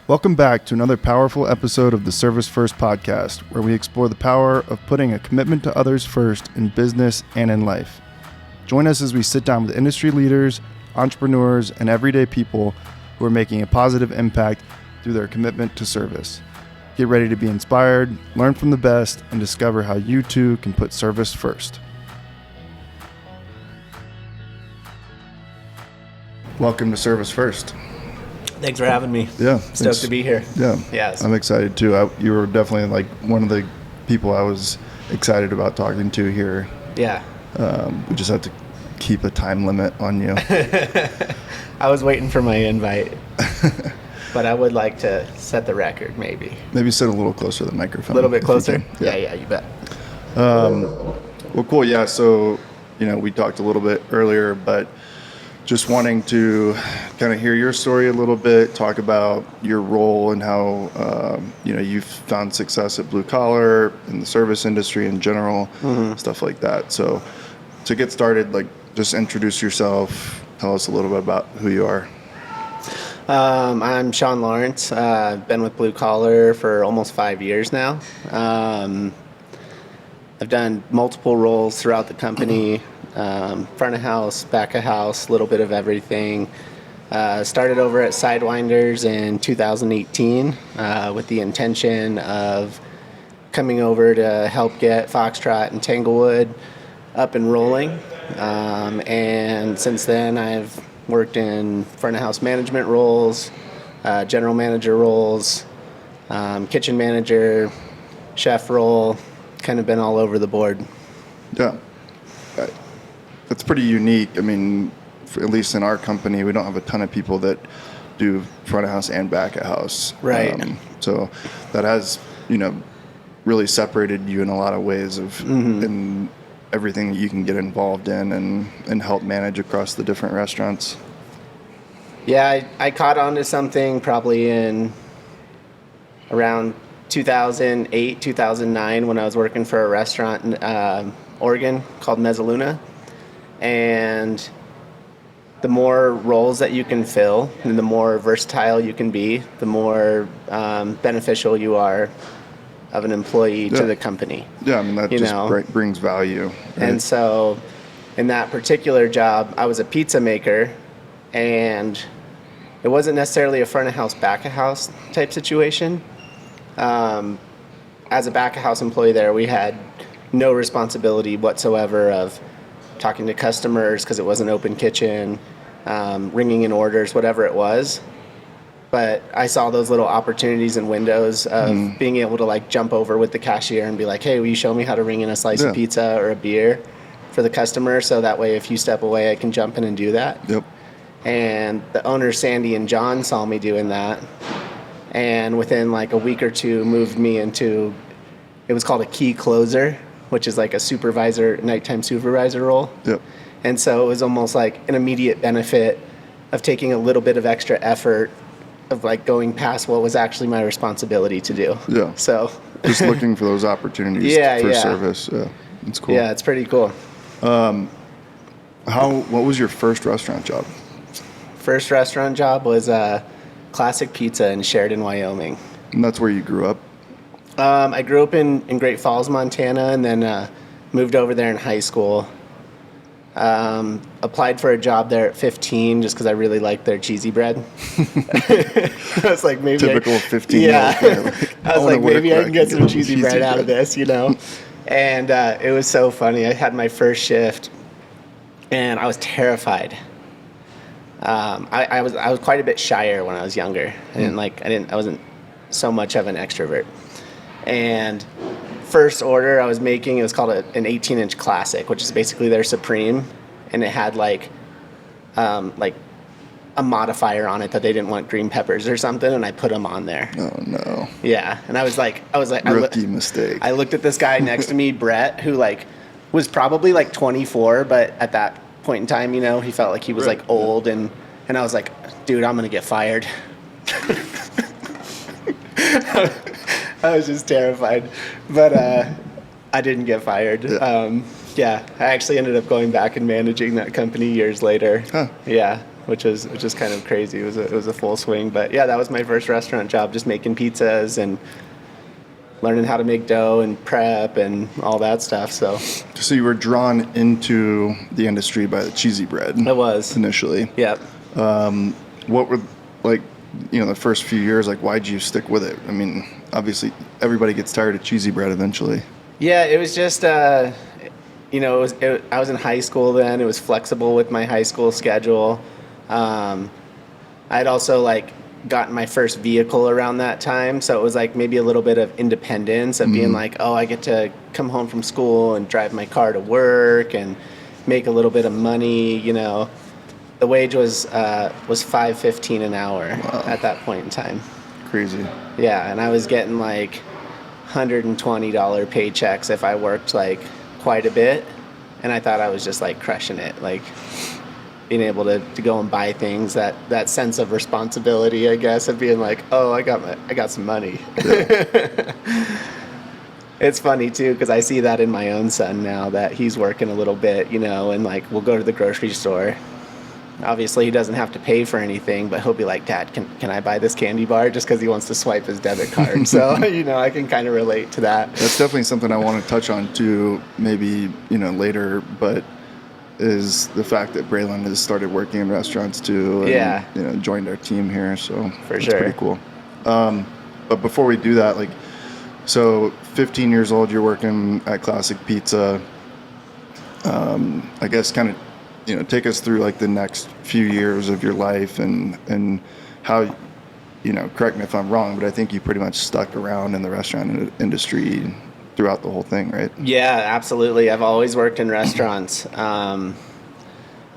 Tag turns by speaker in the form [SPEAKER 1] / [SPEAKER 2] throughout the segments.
[SPEAKER 1] Welcome back to another powerful episode of the Service First podcast, where we explore the power of putting a commitment to others first in business and in life. Join us as we sit down with industry leaders, entrepreneurs, and everyday people who are making a positive impact through their commitment to service. Get ready to be inspired, learn from the best, and discover how you too can put service first. Welcome to Service First.
[SPEAKER 2] Thanks for having me.
[SPEAKER 1] Yeah.
[SPEAKER 2] Stoked to be here.
[SPEAKER 1] Yeah.
[SPEAKER 2] Yes.
[SPEAKER 1] I'm excited too. You were definitely like one of the people I was excited about talking to here.
[SPEAKER 2] Yeah.
[SPEAKER 1] We just have to keep a time limit on you.
[SPEAKER 2] I was waiting for my invite, but I would like to set the record maybe.
[SPEAKER 1] Maybe sit a little closer to the microphone.
[SPEAKER 2] A little bit closer?
[SPEAKER 1] Yeah,
[SPEAKER 2] you bet.
[SPEAKER 1] Well, cool. Yeah. So, we talked a little bit earlier, but just wanting to kind of hear your story a little bit, talk about your role and how, you've found success at Blue Collar, in the service industry in general, stuff like that. So to get started, just introduce yourself, tell us a little bit about who you are.
[SPEAKER 2] I'm Sean Lawrence. I've been with Blue Collar for almost 5 years now. I've done multiple roles throughout the company. Front of house, back of house, a little bit of everything. Started over at Sidewinders in 2018 with the intention of coming over to help get Foxtrot and Tanglewood up and rolling. And since then, I've worked in front of house management roles, general manager roles, kitchen manager, chef role, kind of been all over the board.
[SPEAKER 1] Yeah. That's pretty unique. I mean, at least in our company, we don't have a ton of people that do front of house and back of house.
[SPEAKER 2] Right.
[SPEAKER 1] So that has, really separated you in a lot of ways of in everything that you can get involved in and help manage across the different restaurants.
[SPEAKER 2] Yeah, I caught on to something probably in around 2008, 2009 when I was working for a restaurant in Oregon called Mezzaluna. And the more roles that you can fill and the more versatile you can be, the more beneficial you are of an employee to the company.
[SPEAKER 1] Yeah, I mean, that brings value. Right?
[SPEAKER 2] And so in that particular job, I was a pizza maker, and it wasn't necessarily a front of house, back of house type situation. As a back of house employee there, we had no responsibility whatsoever of talking to customers because it was an open kitchen, ringing in orders, whatever it was. But I saw those little opportunities and windows of being able to jump over with the cashier and be like, hey, will you show me how to ring in a slice of pizza or a beer for the customer? So that way, if you step away, I can jump in and do that.
[SPEAKER 1] Yep.
[SPEAKER 2] And the owners, Sandy and John, saw me doing that. And within a week or two, moved me into, it was called a key closer, which is a supervisor, nighttime supervisor role.
[SPEAKER 1] Yep.
[SPEAKER 2] And so it was almost like an immediate benefit of taking a little bit of extra effort of going past what was actually my responsibility to do.
[SPEAKER 1] Yeah.
[SPEAKER 2] So
[SPEAKER 1] just looking for those opportunities for service. Yeah. It's cool.
[SPEAKER 2] Yeah, it's pretty cool.
[SPEAKER 1] What was your first restaurant job?
[SPEAKER 2] First restaurant job was Classic Pizza in Sheridan, Wyoming.
[SPEAKER 1] And that's where you grew up?
[SPEAKER 2] I grew up in Great Falls, Montana, and then moved over there in high school. Applied for a job there at 15 just because I really liked their cheesy bread. I was like, maybe
[SPEAKER 1] typical 15.
[SPEAKER 2] Yeah. I was like, maybe I can get some cheesy bread out of this, And it was so funny. I had my first shift, and I was terrified. I was quite a bit shyer when I was younger. I wasn't so much of an extrovert. And first order I was making, it was called an 18-inch classic, which is basically their Supreme, and it had a modifier on it that they didn't want green peppers or something, and I put them on there.
[SPEAKER 1] Oh no.
[SPEAKER 2] Yeah, and I was like,
[SPEAKER 1] rookie mistake.
[SPEAKER 2] I looked at this guy next to me, Brett, who was probably 24, but at that point in time, he felt like he was old, and I was like, dude, I'm gonna get fired. I was just terrified, but I didn't get fired. I actually ended up going back and managing that company years later.
[SPEAKER 1] Huh.
[SPEAKER 2] Yeah, which is kind of crazy. It was a full swing, but yeah, that was my first restaurant job, just making pizzas and learning how to make dough and prep and all that stuff. So
[SPEAKER 1] you were drawn into the industry by the cheesy bread.
[SPEAKER 2] I was
[SPEAKER 1] initially.
[SPEAKER 2] Yep.
[SPEAKER 1] What were like, the first few years, like why'd you stick with it? I mean, obviously everybody gets tired of cheesy bread eventually.
[SPEAKER 2] Yeah, it was just I was in high school then. It was flexible with my high school schedule. I'd also like gotten my first vehicle around that time, so it was like maybe a little bit of independence of being like, oh, I get to come home from school and drive my car to work and make a little bit of money. The wage was $5.15 an hour at that point in time.
[SPEAKER 1] Crazy.
[SPEAKER 2] Yeah, and I was getting like $120 paychecks if I worked like quite a bit, and I thought I was just like crushing it, like being able to go and buy things, that sense of responsibility, I guess, of being like, oh, I got some money. Yeah. It's funny too, because I see that in my own son now that he's working a little bit, and like we'll go to the grocery store. Obviously, he doesn't have to pay for anything, but he'll be like, Dad, can I buy this candy bar? Just because he wants to swipe his debit card. So, I can kind of relate to that.
[SPEAKER 1] That's definitely something I want to touch on too, maybe, later, but is the fact that Braylon has started working in restaurants too. And, joined our team here. So
[SPEAKER 2] for
[SPEAKER 1] that's
[SPEAKER 2] sure.
[SPEAKER 1] Pretty cool. But before we do that, like, so 15 years old, you're working at Classic Pizza. I guess kind of, take us through like the next few years of your life and how, correct me if I'm wrong, but I think you pretty much stuck around in the restaurant industry throughout the whole thing, right?
[SPEAKER 2] Yeah, absolutely. I've always worked in restaurants. I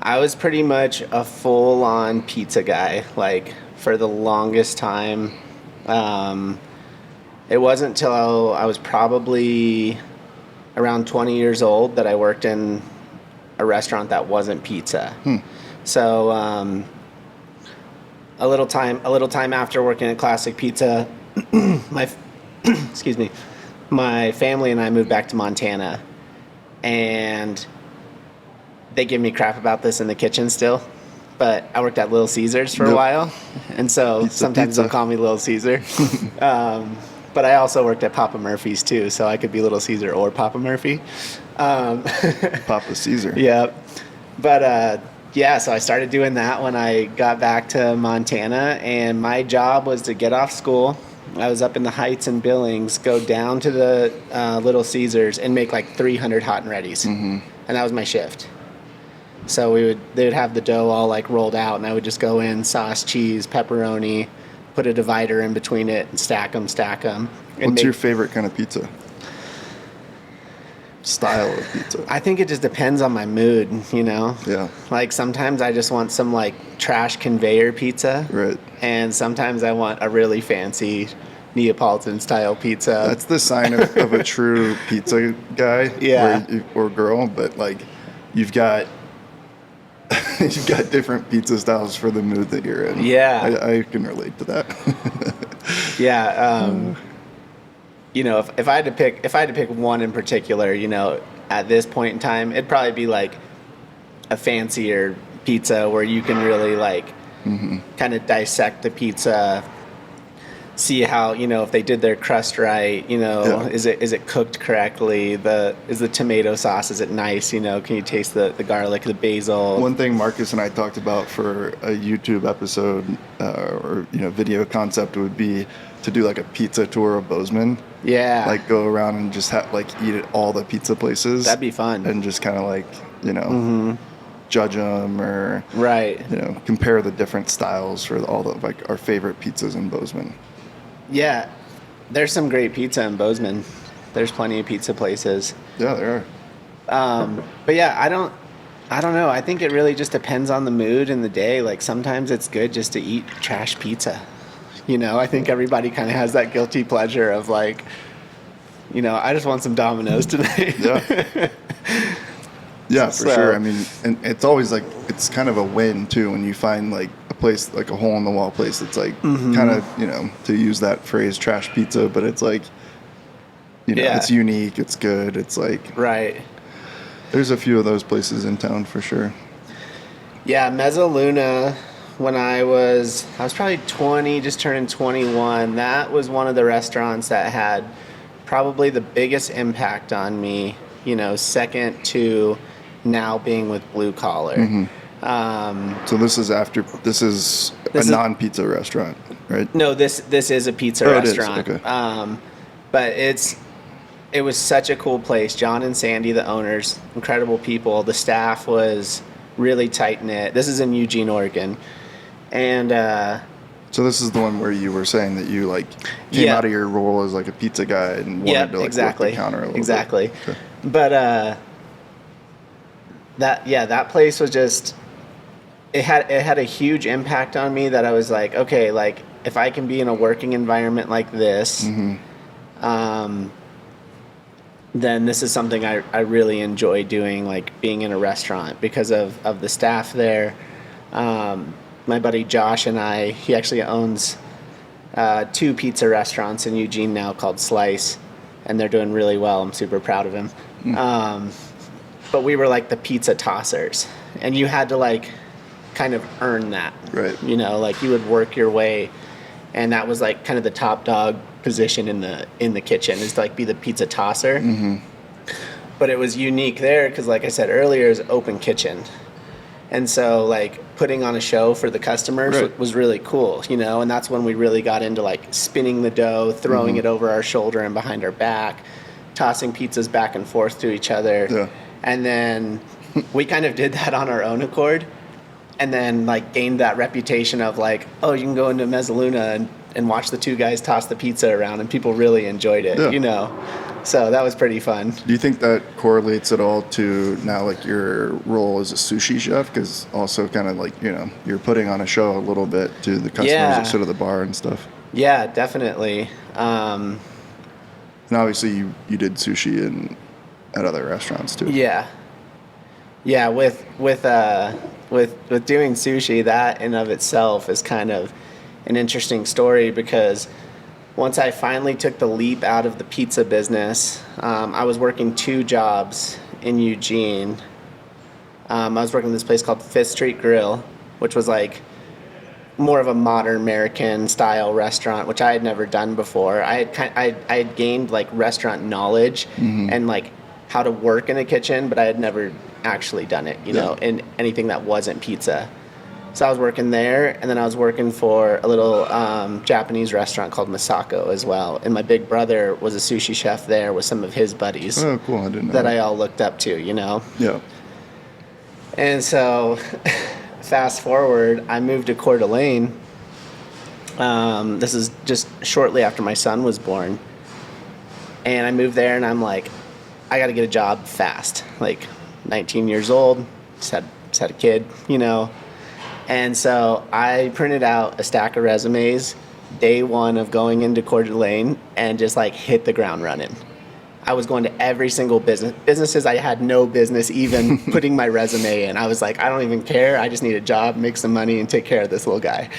[SPEAKER 2] was pretty much a full-on pizza guy, like for the longest time. It wasn't until I was probably around 20 years old that I worked in a restaurant that wasn't pizza. So a little time after working at Classic Pizza, excuse me, my family and I moved back to Montana, and they give me crap about this in the kitchen still, but I worked at Little Caesars for a while, and so sometimes they'll call me Little Caesar. But I also worked at Papa Murphy's too, so I could be Little Caesar or Papa Murphy.
[SPEAKER 1] Papa Caesar.
[SPEAKER 2] Yeah. But so I started doing that when I got back to Montana, and my job was to get off school. I was up in the Heights and Billings, go down to the Little Caesars and make like 300 hot and readies. And that was my shift. So they would have the dough all like rolled out, and I would just go in, sauce, cheese, pepperoni, put a divider in between it and stack them.
[SPEAKER 1] What's your favorite kind of pizza? Style of pizza?
[SPEAKER 2] I think it just depends on my mood,
[SPEAKER 1] Yeah.
[SPEAKER 2] Like sometimes I just want some like trash conveyor pizza.
[SPEAKER 1] Right.
[SPEAKER 2] And sometimes I want a really fancy Neapolitan style pizza.
[SPEAKER 1] That's the sign of a true pizza guy.
[SPEAKER 2] Yeah.
[SPEAKER 1] Or girl, but like you've got different pizza styles for the mood that you're in.
[SPEAKER 2] Yeah.
[SPEAKER 1] I can relate to that.
[SPEAKER 2] Yeah. If I had to pick one in particular, at this point in time, it'd probably be like a fancier pizza where you can really like kind of dissect the pizza, see how, if they did their crust right, is it cooked correctly? Is the tomato sauce, is it nice? Can you taste the garlic, the basil?
[SPEAKER 1] One thing Marcus and I talked about for a YouTube episode or video concept would be to do like a pizza tour of Bozeman.
[SPEAKER 2] Yeah.
[SPEAKER 1] Like go around and just eat at all the pizza places.
[SPEAKER 2] That'd be fun.
[SPEAKER 1] And just kind of like, judge them or,
[SPEAKER 2] right.
[SPEAKER 1] Compare the different styles for all the like our favorite pizzas in Bozeman.
[SPEAKER 2] Yeah. There's some great pizza in Bozeman. There's plenty of pizza places.
[SPEAKER 1] Yeah, there are.
[SPEAKER 2] But yeah, I don't know. I think it really just depends on the mood and the day. Like sometimes it's good just to eat trash pizza. I think everybody kind of has that guilty pleasure of like, I just want some Domino's today.
[SPEAKER 1] Yeah. Yeah, for sure. I mean, and it's always like, it's kind of a win too when you find like a place, like a hole in the wall place that's like kind of, to use that phrase, trash pizza, but it's like, it's unique, it's good, it's like.
[SPEAKER 2] Right.
[SPEAKER 1] There's a few of those places in town for sure.
[SPEAKER 2] Yeah, Mezzaluna, when I was probably 20, just turning 21, that was one of the restaurants that had probably the biggest impact on me, second to now being with Blue Collar.
[SPEAKER 1] So this is a
[SPEAKER 2] This is
[SPEAKER 1] non-pizza restaurant, right?
[SPEAKER 2] No, this is a pizza
[SPEAKER 1] Oh, it is.
[SPEAKER 2] restaurant.
[SPEAKER 1] Okay.
[SPEAKER 2] But it was such a cool place. John and Sandy, the owners, incredible people. The staff was really tight knit. This is in Eugene, Oregon, and
[SPEAKER 1] So this is the one where you were saying that you came out of your role as a pizza guy and wanted to work the counter a little bit. Okay.
[SPEAKER 2] But that place was just it had a huge impact on me that I was like, okay, if I can be in a working environment like this, then this is something I really enjoy doing, being in a restaurant because of the staff there. My buddy Josh and he actually owns 2 pizza restaurants in Eugene now called Slice, and they're doing really well. I'm super proud of him. But we were the pizza tossers, and you had to kind of earn that.
[SPEAKER 1] Right.
[SPEAKER 2] You would work your way, and that was kind of the top dog position in the kitchen is to be the pizza tosser. But it was unique there because, like I said earlier, it's open kitchen, and so putting on a show for the customers was really cool, and that's when we really got into spinning the dough, throwing it over our shoulder and behind our back, tossing pizzas back and forth to each other. And then we kind of did that on our own accord, and then gained that reputation of oh, you can go into Mezzaluna and watch the 2 guys toss the pizza around, and people really enjoyed it. So that was pretty fun.
[SPEAKER 1] Do you think that correlates at all to now your role as a sushi chef? Because also kind of you're putting on a show a little bit to the customers that sit at the bar and stuff.
[SPEAKER 2] Yeah, definitely.
[SPEAKER 1] And obviously you did sushi at other restaurants too.
[SPEAKER 2] Yeah. With doing sushi, that in of itself is kind of an interesting story because once I finally took the leap out of the pizza business, I was working 2 jobs in Eugene. I was working at this place called Fifth Street Grill, which was more of a modern American style restaurant, which I had never done before. I had gained restaurant knowledge and how to work in a kitchen, but I had never actually done it, in anything that wasn't pizza. So I was working there, and then I was working for a little Japanese restaurant called Masako as well. And my big brother was a sushi chef there with some of his buddies.
[SPEAKER 1] Oh, cool! I didn't know
[SPEAKER 2] that I all looked up to,
[SPEAKER 1] Yeah.
[SPEAKER 2] And so, fast forward, I moved to Coeur d'Alene. This is just shortly after my son was born, and I moved there, and I'm like, I got to get a job fast. 19 years old, just had a kid, And so I printed out a stack of resumes day one of going into Coeur d'Alene and just hit the ground running. I was going to every single businesses I had no business even putting my resume in. I was like, I don't even care. I just need a job, make some money, and take care of this little guy.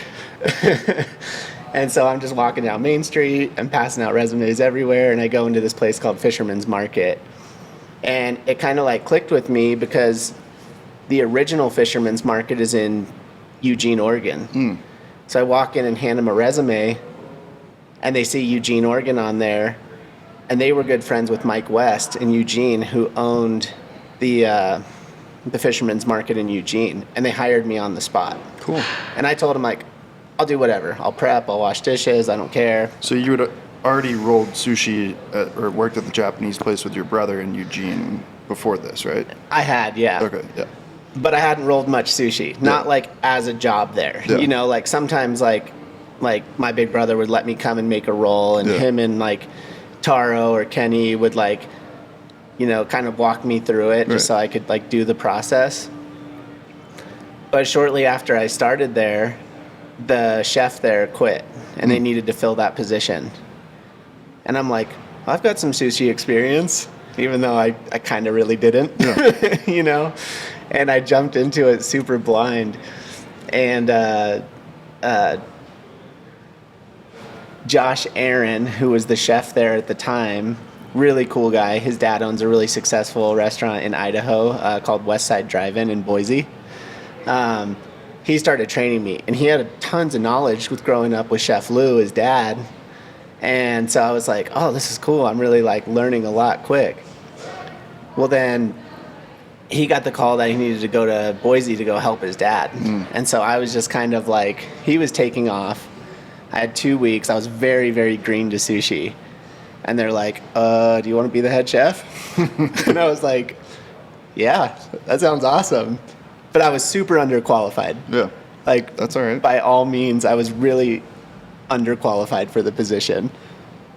[SPEAKER 2] And so I'm just walking down Main Street and passing out resumes everywhere, and I go into this place called Fisherman's Market. And it kind of clicked with me because the original Fisherman's Market is in Eugene, Oregon. So I walk in and hand them a resume, and they see Eugene, Oregon on there, and they were good friends with Mike West in Eugene, who owned the Fisherman's Market in Eugene, and they hired me on the spot.
[SPEAKER 1] Cool.
[SPEAKER 2] And I told them I'll do whatever. I'll prep. I'll wash dishes. I don't care.
[SPEAKER 1] So you had already rolled sushi or worked at the Japanese place with your brother in Eugene before this, right?
[SPEAKER 2] I had, yeah.
[SPEAKER 1] Okay, yeah.
[SPEAKER 2] But I hadn't rolled much sushi, not as a job there.
[SPEAKER 1] Yeah.
[SPEAKER 2] Sometimes my big brother would let me come and make a roll, and him and Taro or Kenny would kind of walk me through it just so I could do the process. But shortly after I started there, the chef there quit, and they needed to fill that position. And I'm like, I've got some sushi experience, even though I kind of really didn't, And I jumped into it super blind. And Josh Aaron, who was the chef there at the time, really cool guy. His dad owns a really successful restaurant in Idaho called West Side Drive-In in Boise. He started training me, and he had tons of knowledge with growing up with Chef Lou, his dad. And so I was like, oh, this is cool. I'm really like learning a lot quick. Well, then he got the call that he needed to go to Boise to go help his dad. And so I was just kind of like, he was taking off. I had 2 weeks. I was very, very green to sushi. And they're like, do you want to be the head chef? And I was like, yeah, that sounds awesome. But I was super underqualified.
[SPEAKER 1] Yeah.
[SPEAKER 2] Like,
[SPEAKER 1] that's all right.
[SPEAKER 2] By all means, I was really underqualified for the position.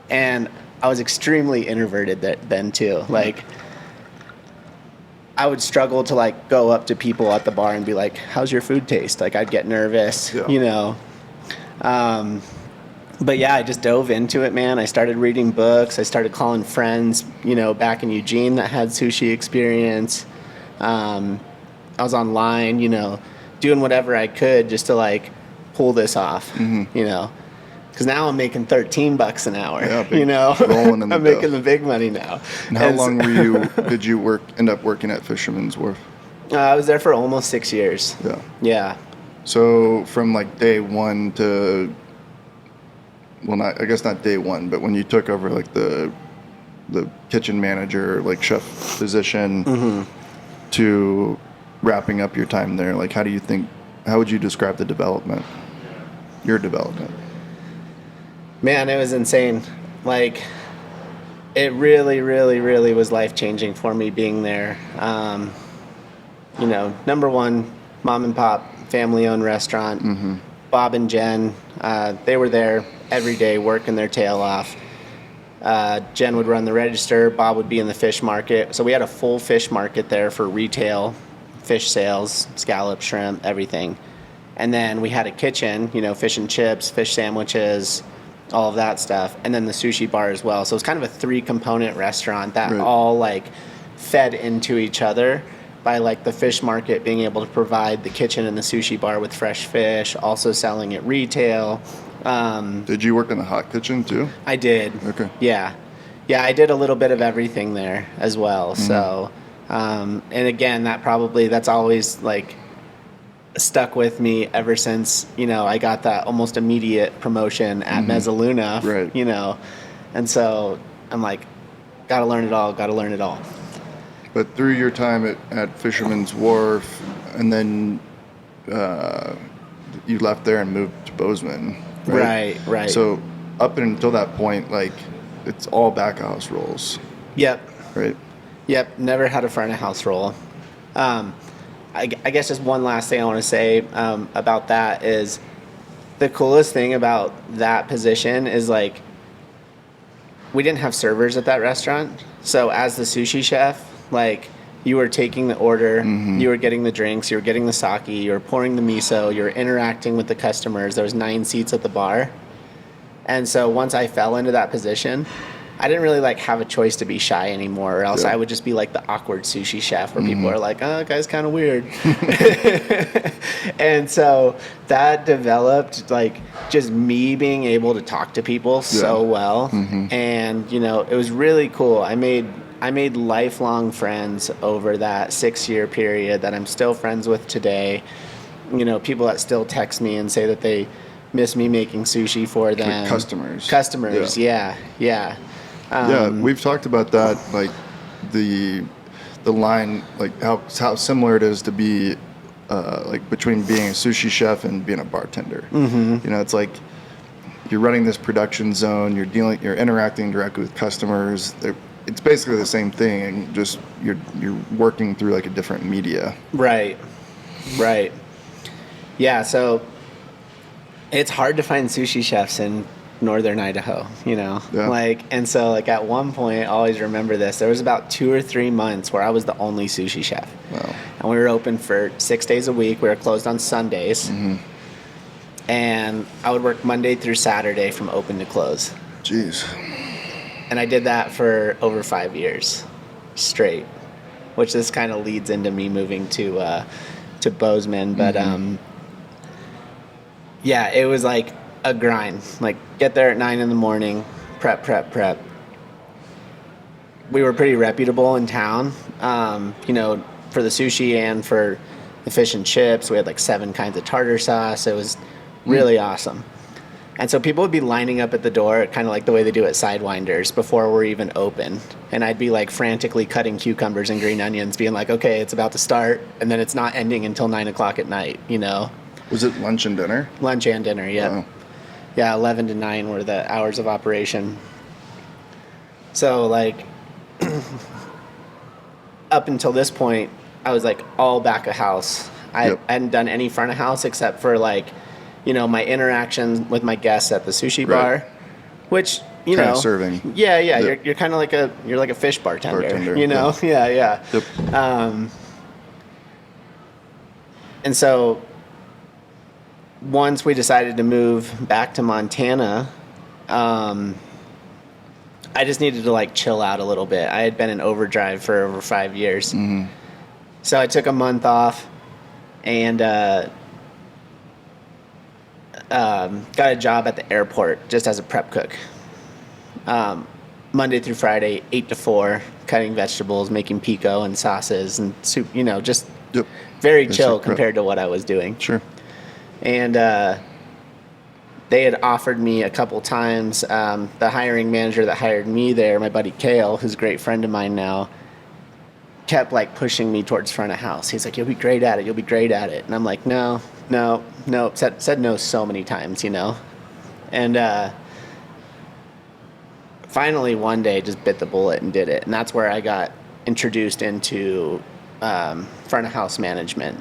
[SPEAKER 2] And I was extremely introverted then too. Like, I would struggle to like go up to people at the bar and be like, how's your food taste? Like, I'd get nervous, you know. But yeah, I just dove into it, man. I started reading books. I started calling friends, you know, back in Eugene that had sushi experience. I was online, you know, doing whatever I could just to like pull this off, you know. Because now I'm making $13 an hour, you know.
[SPEAKER 1] Rolling in the
[SPEAKER 2] I'm making the big money now.
[SPEAKER 1] And how long did you end up working at Fisherman's Wharf?
[SPEAKER 2] I was there for almost 6 years.
[SPEAKER 1] Yeah.
[SPEAKER 2] Yeah.
[SPEAKER 1] So from like day one to, well, I guess not day one, but when you took over like the kitchen manager, like chef position, to wrapping up your time there, like how would you describe your development?
[SPEAKER 2] Man, it was insane. Like, it really, really, really was life-changing for me being there. You know, number one, mom and pop, family-owned restaurant. Bob and Jen, they were there every day working their tail off. Jen would run the register. Bob would be in the fish market. So we had a full fish market there for retail, fish sales, scallop, shrimp, everything. And then we had a kitchen, you know, fish and chips, fish sandwiches, all of that stuff. And then the sushi bar as well. So it was kind of a 3-component restaurant that all like fed into each other by like the fish market being able to provide the kitchen and the sushi bar with fresh fish, also selling at retail.
[SPEAKER 1] Did you work in the hot kitchen too?
[SPEAKER 2] I did.
[SPEAKER 1] Okay.
[SPEAKER 2] Yeah. Yeah, I did a little bit of everything there as well. So, and again, that's always like stuck with me ever since, you know, I got that almost immediate promotion at Mezzaluna, you know. And so I'm like, gotta learn it all.
[SPEAKER 1] But through your time at Fisherman's Wharf, and then you left there and moved to Bozeman, right?
[SPEAKER 2] Right.
[SPEAKER 1] So up until that point, like, it's all back of house roles.
[SPEAKER 2] Yep.
[SPEAKER 1] Right?
[SPEAKER 2] Yep, never had a front of house role. I guess just one last thing I want to say about that is the coolest thing about that position is like we didn't have servers at that restaurant. So as the sushi chef, like you were taking the order, you were getting the drinks, you were getting the sake, you were pouring the miso, you were interacting with the customers. There was 9 seats at the bar. And so once I fell into that position, I didn't really like have a choice to be shy anymore, or else I would just be like the awkward sushi chef where people are like, oh, that guy's kind of weird. And so that developed like just me being able to talk to people so well. And, you know, it was really cool. I made lifelong friends over that 6-year period that I'm still friends with today. You know, people that still text me and say that they miss me making sushi for them.
[SPEAKER 1] Like customers.
[SPEAKER 2] Yeah.
[SPEAKER 1] Yeah, we've talked about that, like the line, like how similar it is to be like between being a sushi chef and being a bartender. You know, it's like you're running this production zone, you're interacting directly with customers. It's basically the same thing, and just you're working through like a different media. Right.
[SPEAKER 2] Yeah, so it's hard to find sushi chefs in northern Idaho, you know. Like, and so like at one point, I always remember this, there was about 2 or 3 months where I was the only sushi chef.
[SPEAKER 1] Wow.
[SPEAKER 2] And we were open for 6 days a week. We were closed on Sundays. And I would work Monday through Saturday from open to close.
[SPEAKER 1] Jeez.
[SPEAKER 2] And I did that for over 5 years straight, which this kind of leads into me moving to Bozeman. But yeah, it was like a grind. Like, get there at 9 in the morning, prep. We were pretty reputable in town, you know, for the sushi and for the fish and chips. We had like 7 kinds of tartar sauce. It was really awesome. And so people would be lining up at the door, kind of like the way they do at Sidewinders, before we're even open. And I'd be like frantically cutting cucumbers and green onions, being like, okay, it's about to start. And then it's not ending until 9 o'clock at night, you know?
[SPEAKER 1] Was it lunch and dinner?
[SPEAKER 2] Lunch and dinner, yeah.
[SPEAKER 1] Wow.
[SPEAKER 2] Yeah, 11 to 9 were the hours of operation. So like, up until this point, I was like all back of house. I hadn't done any front of house except for like, you know, my interaction with my guests at the sushi bar, which, you
[SPEAKER 1] kind
[SPEAKER 2] know,
[SPEAKER 1] of serving.
[SPEAKER 2] Yeah.
[SPEAKER 1] Yep.
[SPEAKER 2] You're kind of like a fish bartender, you know?
[SPEAKER 1] Yeah.
[SPEAKER 2] Yeah.
[SPEAKER 1] Yep.
[SPEAKER 2] And so once we decided to move back to Montana, I just needed to like chill out a little bit. I had been in overdrive for over 5 years. Mm-hmm. So I took a month off and got a job at the airport just as a prep cook. Monday through Friday, 8 to 4, cutting vegetables, making pico and sauces and soup, you know, just very chill compared to what I was doing.
[SPEAKER 1] Sure.
[SPEAKER 2] And they had offered me a couple times. The hiring manager that hired me there, my buddy Kale, who's a great friend of mine now, kept like pushing me towards front of house. He's like, you'll be great at it. You'll be great at it. And I'm like, no. Said no so many times, you know. And finally one day just bit the bullet and did it. And that's where I got introduced into front of house management.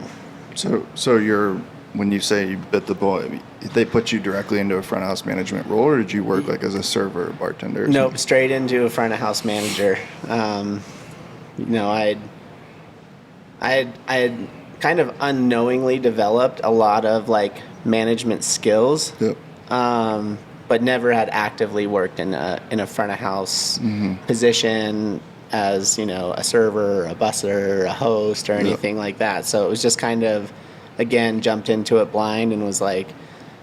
[SPEAKER 1] So you're, when you say you bit the bullet, they put you directly into a front of house management role, or did you work like as a server or bartender? Or
[SPEAKER 2] nope, straight into a front of house manager. You know, I had kind of unknowingly developed a lot of like management skills, but never had actively worked in a front of house position as, you know, a server, a busser, a host, or anything like that. So it was just kind of, again, jumped into it blind and was like,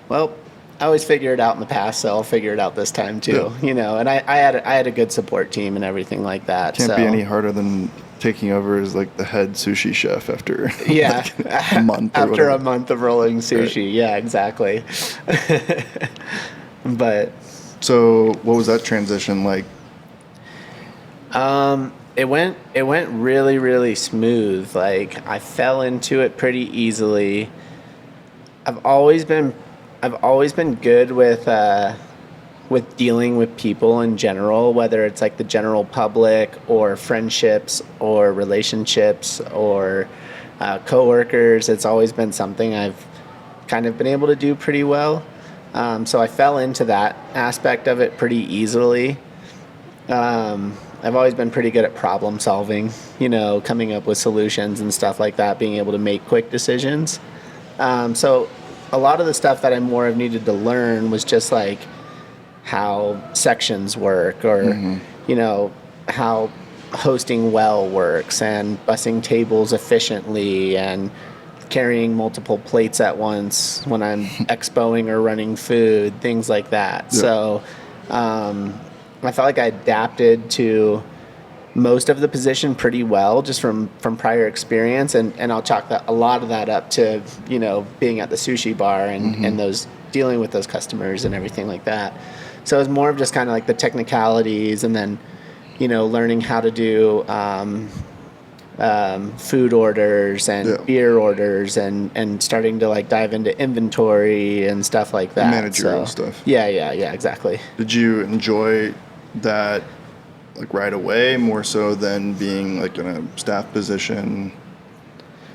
[SPEAKER 2] well, I always figure it out in the past, so I'll figure it out this time too. You know, and I had a good support team and everything like that.
[SPEAKER 1] Can't be any harder than taking over as like the head sushi chef after like a month.
[SPEAKER 2] After a month of rolling sushi,
[SPEAKER 1] right.
[SPEAKER 2] Yeah, exactly. But
[SPEAKER 1] so, what was that transition like?
[SPEAKER 2] it went really, really smooth. Like I fell into it pretty easily. I've always been good with dealing with people in general, whether it's like the general public or friendships or relationships or coworkers. It's always been something I've kind of been able to do pretty well. So I fell into that aspect of it pretty easily. I've always been pretty good at problem solving, you know, coming up with solutions and stuff like that, being able to make quick decisions. So a lot of the stuff that I more have needed to learn was just like how sections work or, you know, how hosting well works and bussing tables efficiently and carrying multiple plates at once when I'm expoing or running food, things like that. Yeah. So I felt like I adapted to most of the position pretty well just from prior experience, and I'll chalk a lot of that up to, you know, being at the sushi bar and those dealing with those customers and everything like that. So it was more of just kind of like the technicalities, and then, you know, learning how to do food orders and beer orders and starting to like dive into inventory and stuff like that.
[SPEAKER 1] Managerial stuff.
[SPEAKER 2] Yeah, exactly.
[SPEAKER 1] Did you enjoy that like right away more so than being like in a staff position,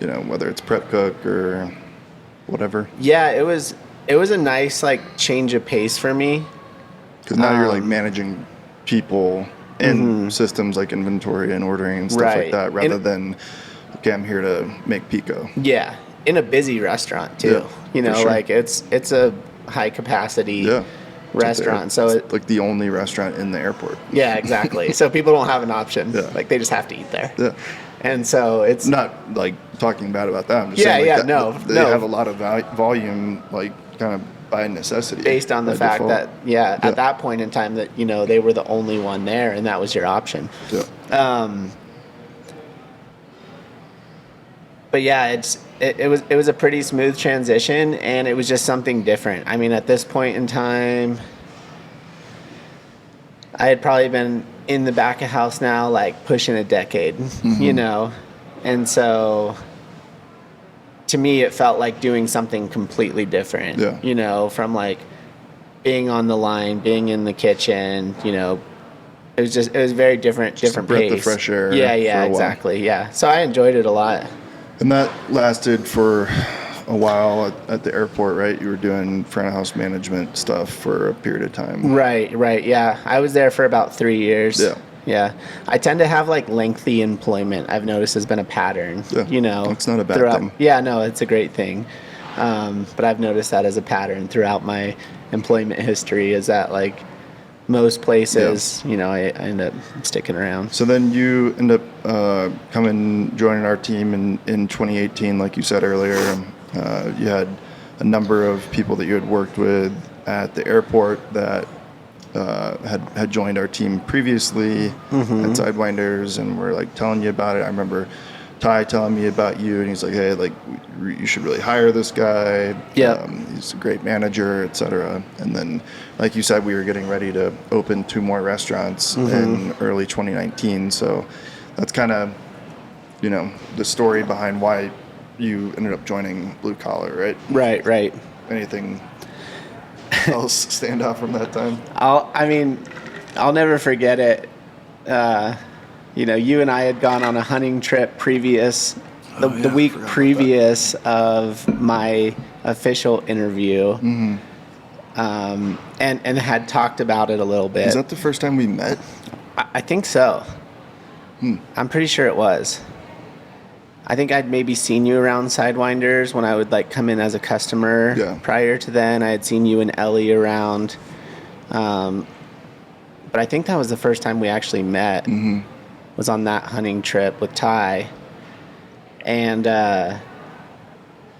[SPEAKER 1] you know, whether it's prep cook or whatever?
[SPEAKER 2] Yeah, it was a nice like change of pace for me.
[SPEAKER 1] Because now you're like managing people in systems like inventory and ordering and stuff like that, rather than, okay, I'm here to make pico.
[SPEAKER 2] Yeah, in a busy restaurant too. You know, like it's a high capacity restaurant, so
[SPEAKER 1] it's like the only restaurant in the airport.
[SPEAKER 2] Yeah, exactly. So people don't have an option. Like they just have to eat there. Yeah. And so it's
[SPEAKER 1] not like talking bad about that. I'm just saying like they have a lot of volume, like kind of by necessity,
[SPEAKER 2] based on the fact that at that point in time that, you know, they were the only one there and that was your option. But yeah, it was a pretty smooth transition, and it was just something different. I mean, at this point in time, I had probably been in the back of house now, like pushing a decade, you know, and so to me, it felt like doing something completely different, you know, from like being on the line, being in the kitchen, you know. It was very different
[SPEAKER 1] just a breath
[SPEAKER 2] pace.
[SPEAKER 1] of fresh air.
[SPEAKER 2] Yeah, exactly. Yeah. So I enjoyed it a lot.
[SPEAKER 1] And that lasted for a while at the airport, right? You were doing front of house management stuff for a period of time.
[SPEAKER 2] Right. Yeah. I was there for about 3 years.
[SPEAKER 1] Yeah.
[SPEAKER 2] Yeah. I tend to have like lengthy employment. I've noticed has been a pattern, you know.
[SPEAKER 1] It's not a bad thing.
[SPEAKER 2] Yeah, no, it's a great thing. But I've noticed that as a pattern throughout my employment history is that like most places, you know, I end up sticking around.
[SPEAKER 1] So then you end up joining our team in 2018, like you said earlier. You had a number of people that you had worked with at the airport that had joined our team previously at Sidewinders, and were like telling you about it. I remember Ty telling me about you, and he's like, "Hey, like you should really hire this guy. He's a great manager, etc." And then, like you said, we were getting ready to open 2 more restaurants in early 2019. So that's kind of, you know, the story behind why you ended up joining Blue Collar, right?
[SPEAKER 2] Right.
[SPEAKER 1] Anything else stand out from that time?
[SPEAKER 2] I'll never forget it. You know, you and I had gone on a hunting trip the week previous of my official interview, and had talked about it a little bit.
[SPEAKER 1] Is that the first time we met?
[SPEAKER 2] I think so. I'm pretty sure it was. I think I'd maybe seen you around Sidewinders when I would like come in as a customer.
[SPEAKER 1] Yeah.
[SPEAKER 2] Prior to then, I had seen you and Ellie around. But I think that was the first time we actually met. Was on that hunting trip with Ty. And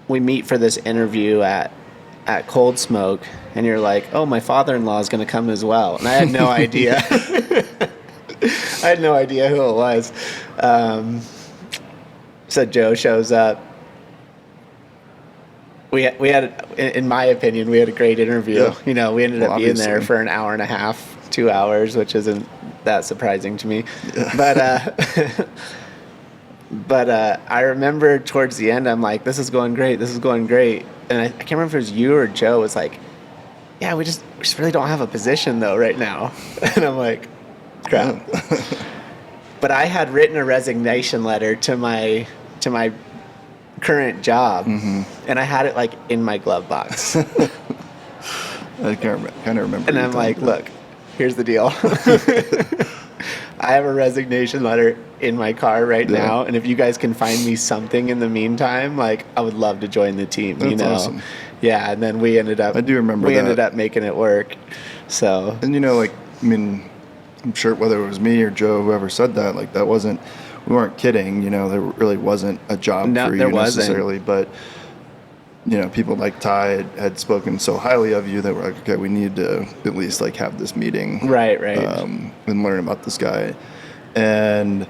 [SPEAKER 2] we meet for this interview at Cold Smoke, and you're like, "Oh, my father-in-law is going to come as well." And I had no idea. I had no idea who it was. So Joe shows up. We had, in my opinion, we had a great interview.
[SPEAKER 1] Yeah.
[SPEAKER 2] You know, we ended up being there
[SPEAKER 1] obviously.
[SPEAKER 2] for an hour and a half, 2 hours, which isn't that surprising to me. Yeah. But I remember towards the end, I'm like, this is going great. And I can't remember if it was you or Joe was like, yeah, we just really don't have a position though right now. And I'm like, crap. But I had written a resignation letter to my current job, and I had it like in my glove box.
[SPEAKER 1] I kind of remember.
[SPEAKER 2] And I'm like, look, here's the deal. I have a resignation letter in my car right now, and if you guys can find me something in the meantime, like I would love to join the team.
[SPEAKER 1] That's
[SPEAKER 2] you know,
[SPEAKER 1] awesome.
[SPEAKER 2] Yeah. And then we ended up.
[SPEAKER 1] I do remember
[SPEAKER 2] we
[SPEAKER 1] that.
[SPEAKER 2] ended up making it work. So.
[SPEAKER 1] And you know, like, I mean, I'm sure whether it was me or Joe, whoever said that, like that wasn't. We weren't kidding. You know, there really wasn't a job for you necessarily, but. You know, people like Ty had spoken so highly of you that we're like, okay, we need to at least like have this meeting,
[SPEAKER 2] right,
[SPEAKER 1] and learn about this guy, and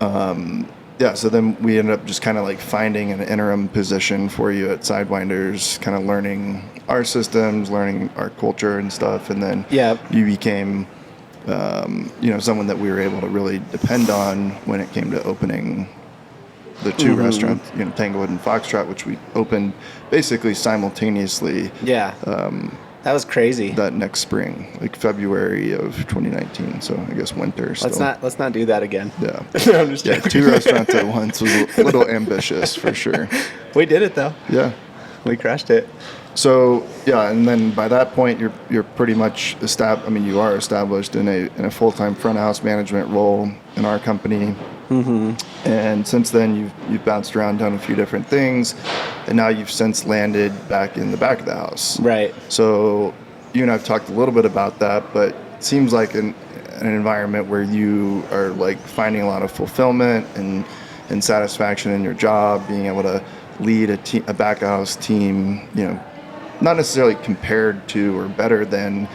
[SPEAKER 1] so then we ended up just kind of like finding an interim position for you at Sidewinders, kind of learning our systems, learning our culture and stuff, and then you became, someone that we were able to really depend on when it came to opening the 2 restaurants, you know, Tanglewood and Foxtrot, which we opened basically simultaneously.
[SPEAKER 2] Yeah. That was crazy.
[SPEAKER 1] That next spring, like February of 2019. So I guess winter.
[SPEAKER 2] Let's not do that again.
[SPEAKER 1] Yeah.
[SPEAKER 2] No, I'm just joking.
[SPEAKER 1] 2 restaurants at once was a little ambitious for sure.
[SPEAKER 2] We did it though.
[SPEAKER 1] Yeah.
[SPEAKER 2] We crushed it.
[SPEAKER 1] So and then by that point you're pretty much established. I mean, you are established in a full-time front of house management role in our company. And since then you've bounced around, done a few different things, and now you've since landed back in the back of the house.
[SPEAKER 2] Right.
[SPEAKER 1] So you and I've talked a little bit about that, but it seems like an environment where you are like finding a lot of fulfillment and satisfaction in your job, being able to lead a back of house team, you know, not necessarily compared to or better than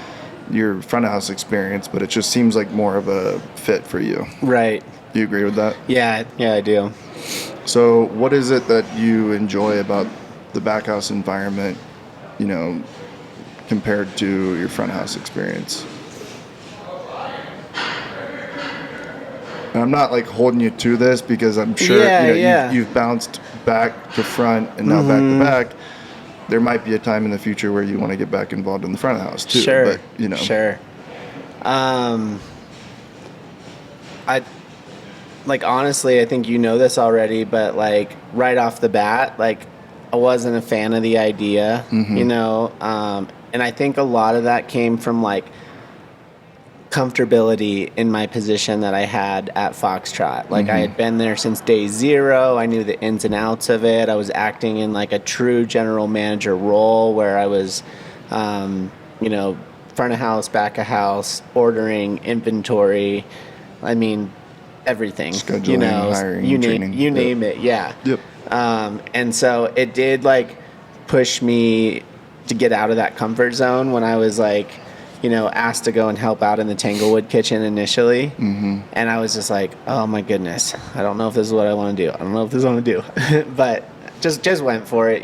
[SPEAKER 1] your front of house experience, but it just seems like more of a fit for you.
[SPEAKER 2] Right.
[SPEAKER 1] Do you agree with that?
[SPEAKER 2] Yeah, I do.
[SPEAKER 1] So what is it that you enjoy about the back house environment, compared to your front house experience? And I'm not like holding you to this because I'm sure you've bounced back to front and now back to back. There might be a time in the future where you want to get back involved in the front of the house too.
[SPEAKER 2] Sure.
[SPEAKER 1] But,
[SPEAKER 2] Sure. I like, honestly, I think you know this already, but like right off the bat, like I wasn't a fan of the idea, and I think a lot of that came from like comfortability in my position that I had at Foxtrot. Like I had been there since day zero. I knew the ins and outs of it. I was acting in like a true general manager role where I was, front of house, back of house, ordering, inventory. I mean, everything.
[SPEAKER 1] Scheduling, hiring, training.
[SPEAKER 2] You name it. Yeah.
[SPEAKER 1] Yep.
[SPEAKER 2] And so it did like push me to get out of that comfort zone when I was like, asked to go and help out in the Tanglewood kitchen initially. And I was just like, oh my goodness, I don't know if this is what I want to do. I don't know if this is what I want to do. But just went for it,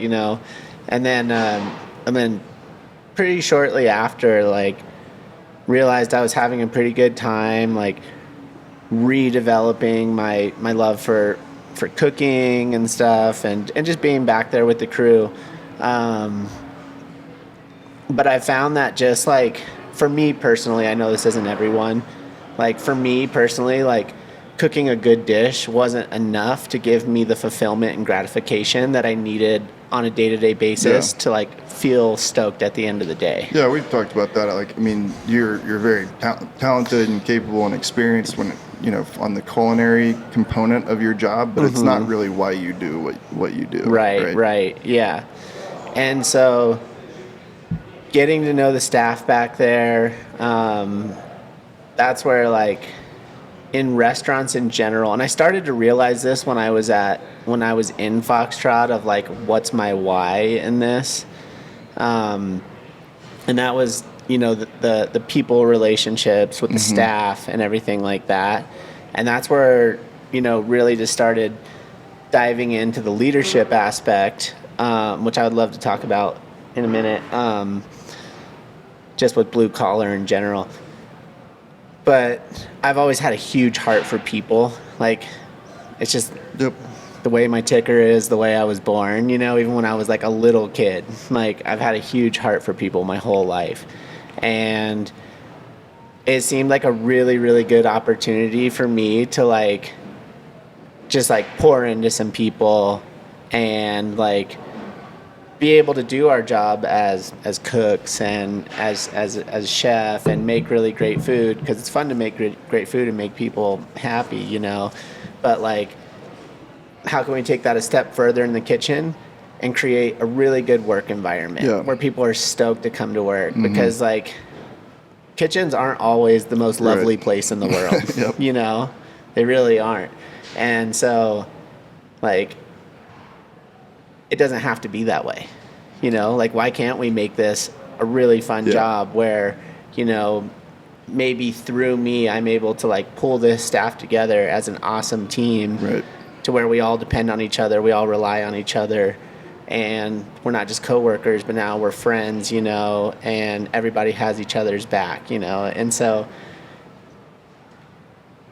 [SPEAKER 2] And then pretty shortly after, like, realized I was having a pretty good time, like, redeveloping my love for cooking and stuff and just being back there with the crew. But I found that just like, for me personally, I know this isn't everyone, like for me personally, like cooking a good dish wasn't enough to give me the fulfillment and gratification that I needed on a day-to-day basis to like feel stoked at the end of the day.
[SPEAKER 1] Yeah, we've talked about that. Like, I mean, you're very talented and capable and experienced when, on the culinary component of your job, but it's not really why you do what you do.
[SPEAKER 2] Right. Yeah. And so getting to know the staff back there, that's where like in restaurants in general, and I started to realize this when I was in Foxtrot of like, what's my why in this? And that was, the people relationships with the staff and everything like that. And that's where, really just started diving into the leadership aspect, which I would love to talk about in a minute. Just with blue collar in general. But I've always had a huge heart for people. Like, it's just the way my ticker is, the way I was born, even when I was like a little kid. Like, I've had a huge heart for people my whole life. And it seemed like a really, really good opportunity for me to like, just like pour into some people and like, be able to do our job as cooks and as chef and make really great food, because it's fun to make great food and make people happy, but like, how can we take that a step further in the kitchen and create a really good work environment where people are stoked to come to work? Because like, kitchens aren't always the most lovely place in the world. They really aren't. And so like, it doesn't have to be that way. Like, why can't we make this a really fun job where, maybe through me, I'm able to like pull this staff together as an awesome team to where we all depend on each other. We all rely on each other, and we're not just coworkers, but now we're friends, and everybody has each other's back, and so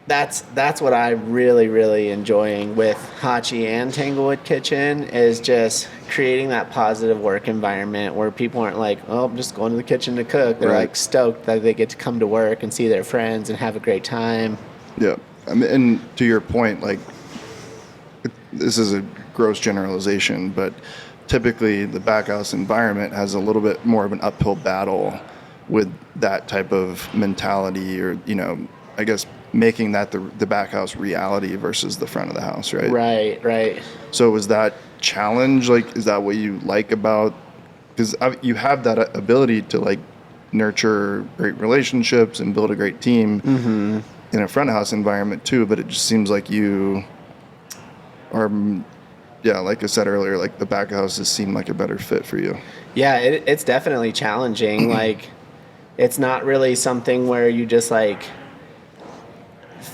[SPEAKER 2] that's what I'm really, really enjoying with Hachi and Tanglewood Kitchen, is just creating that positive work environment where people aren't like, oh, I'm just going to the kitchen to cook. They're like stoked that they get to come to work and see their friends and have a great time. Yeah.
[SPEAKER 1] I mean, and to your point, like, this is a gross generalization, but typically the back house environment has a little bit more of an uphill battle with that type of mentality, or, I guess making that the back house reality versus the front of the house, right?
[SPEAKER 2] Right.
[SPEAKER 1] So was that challenge, like, is that what you like about, because you have that ability to like nurture great relationships and build a great team in a front of house environment too, but it just seems like you are, like I said earlier, like the back houses seem like a better fit for you.
[SPEAKER 2] Yeah, it's definitely challenging. Like, it's not really something where you just like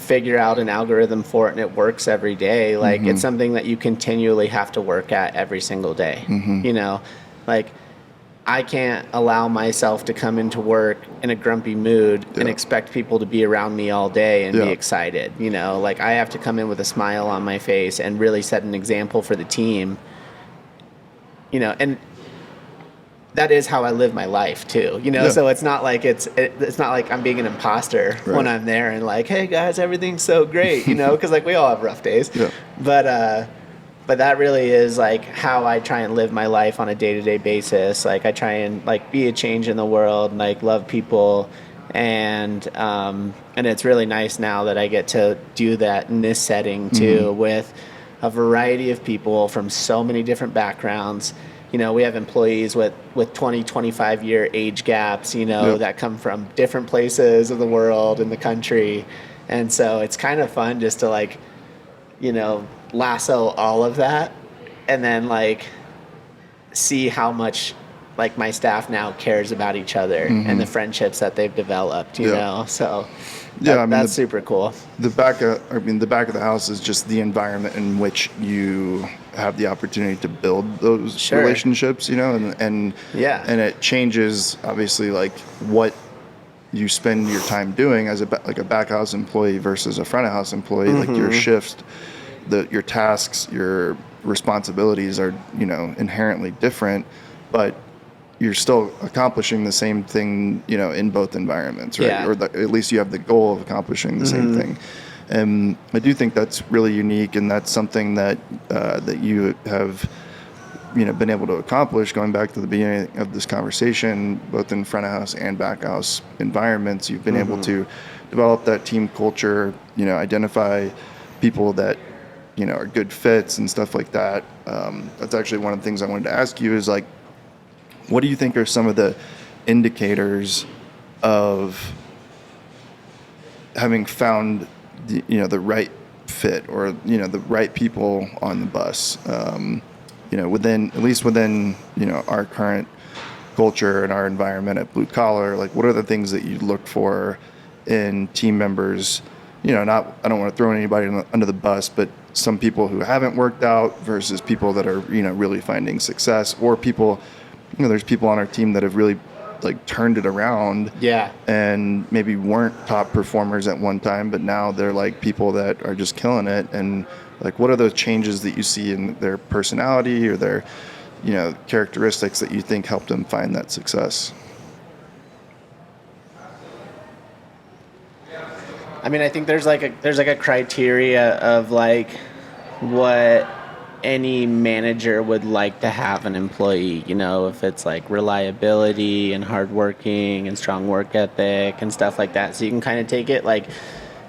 [SPEAKER 2] figure out an algorithm for it and it works every day. Like it's something that you continually have to work at every single day. You know, like I can't allow myself to come into work in a grumpy mood and expect people to be around me all day and be excited. You know, like I have to come in with a smile on my face and really set an example for the team. You know, and that is how I live my life too. You know, so it's not like it's not like I'm being an imposter when I'm there and like, hey guys, everything's so great. You know, because like we all have rough days. But that really is like how I try and live my life on a day-to-day basis. Like I try and like be a change in the world, and, like love people, and it's really nice now that I get to do that in this setting too, with a variety of people from so many different backgrounds. You know, we have employees with 20, 25 year age gaps, you know, that come from different places of the world and the country. And so it's kind of fun just to like, you know, lasso all of that and then like see how much like my staff now cares about each other and the friendships that they've developed, you know. So I mean, that's super cool.
[SPEAKER 1] The back of the house is just the environment in which you have the opportunity to build those relationships, you know, and it changes obviously like what you spend your time doing as a back house employee versus a front of house employee. Like your shift, your tasks, your responsibilities are, you know, inherently different, but you're still accomplishing the same thing, you know, in both environments, right? Or at least you have the goal of accomplishing the same thing. And I do think that's really unique, and that's something that that you have, you know, been able to accomplish. Going back to the beginning of this conversation, both in front of house and back house environments, you've been able to develop that team culture. You know, identify people that, you know, are good fits and stuff like that. That's actually one of the things I wanted to ask you is like, what do you think are some of the indicators of having found the, you know, the right fit or, you know, the right people on the bus? You know, at least within, you know, our current culture and our environment at Blue Collar, like what are the things that you look for in team members? You know, I don't want to throw anybody under the bus, but some people who haven't worked out versus people that are, you know, really finding success, or people, you know, there's people on our team that have really like turned it around and maybe weren't top performers at one time, but now they're like people that are just killing it. And like, what are those changes that you see in their personality or their, you know, characteristics that you think helped them find that success?
[SPEAKER 2] I mean, I think there's like a criteria of like what any manager would like to have an employee, you know, if it's like reliability and hardworking and strong work ethic and stuff like that. So you can kind of take it like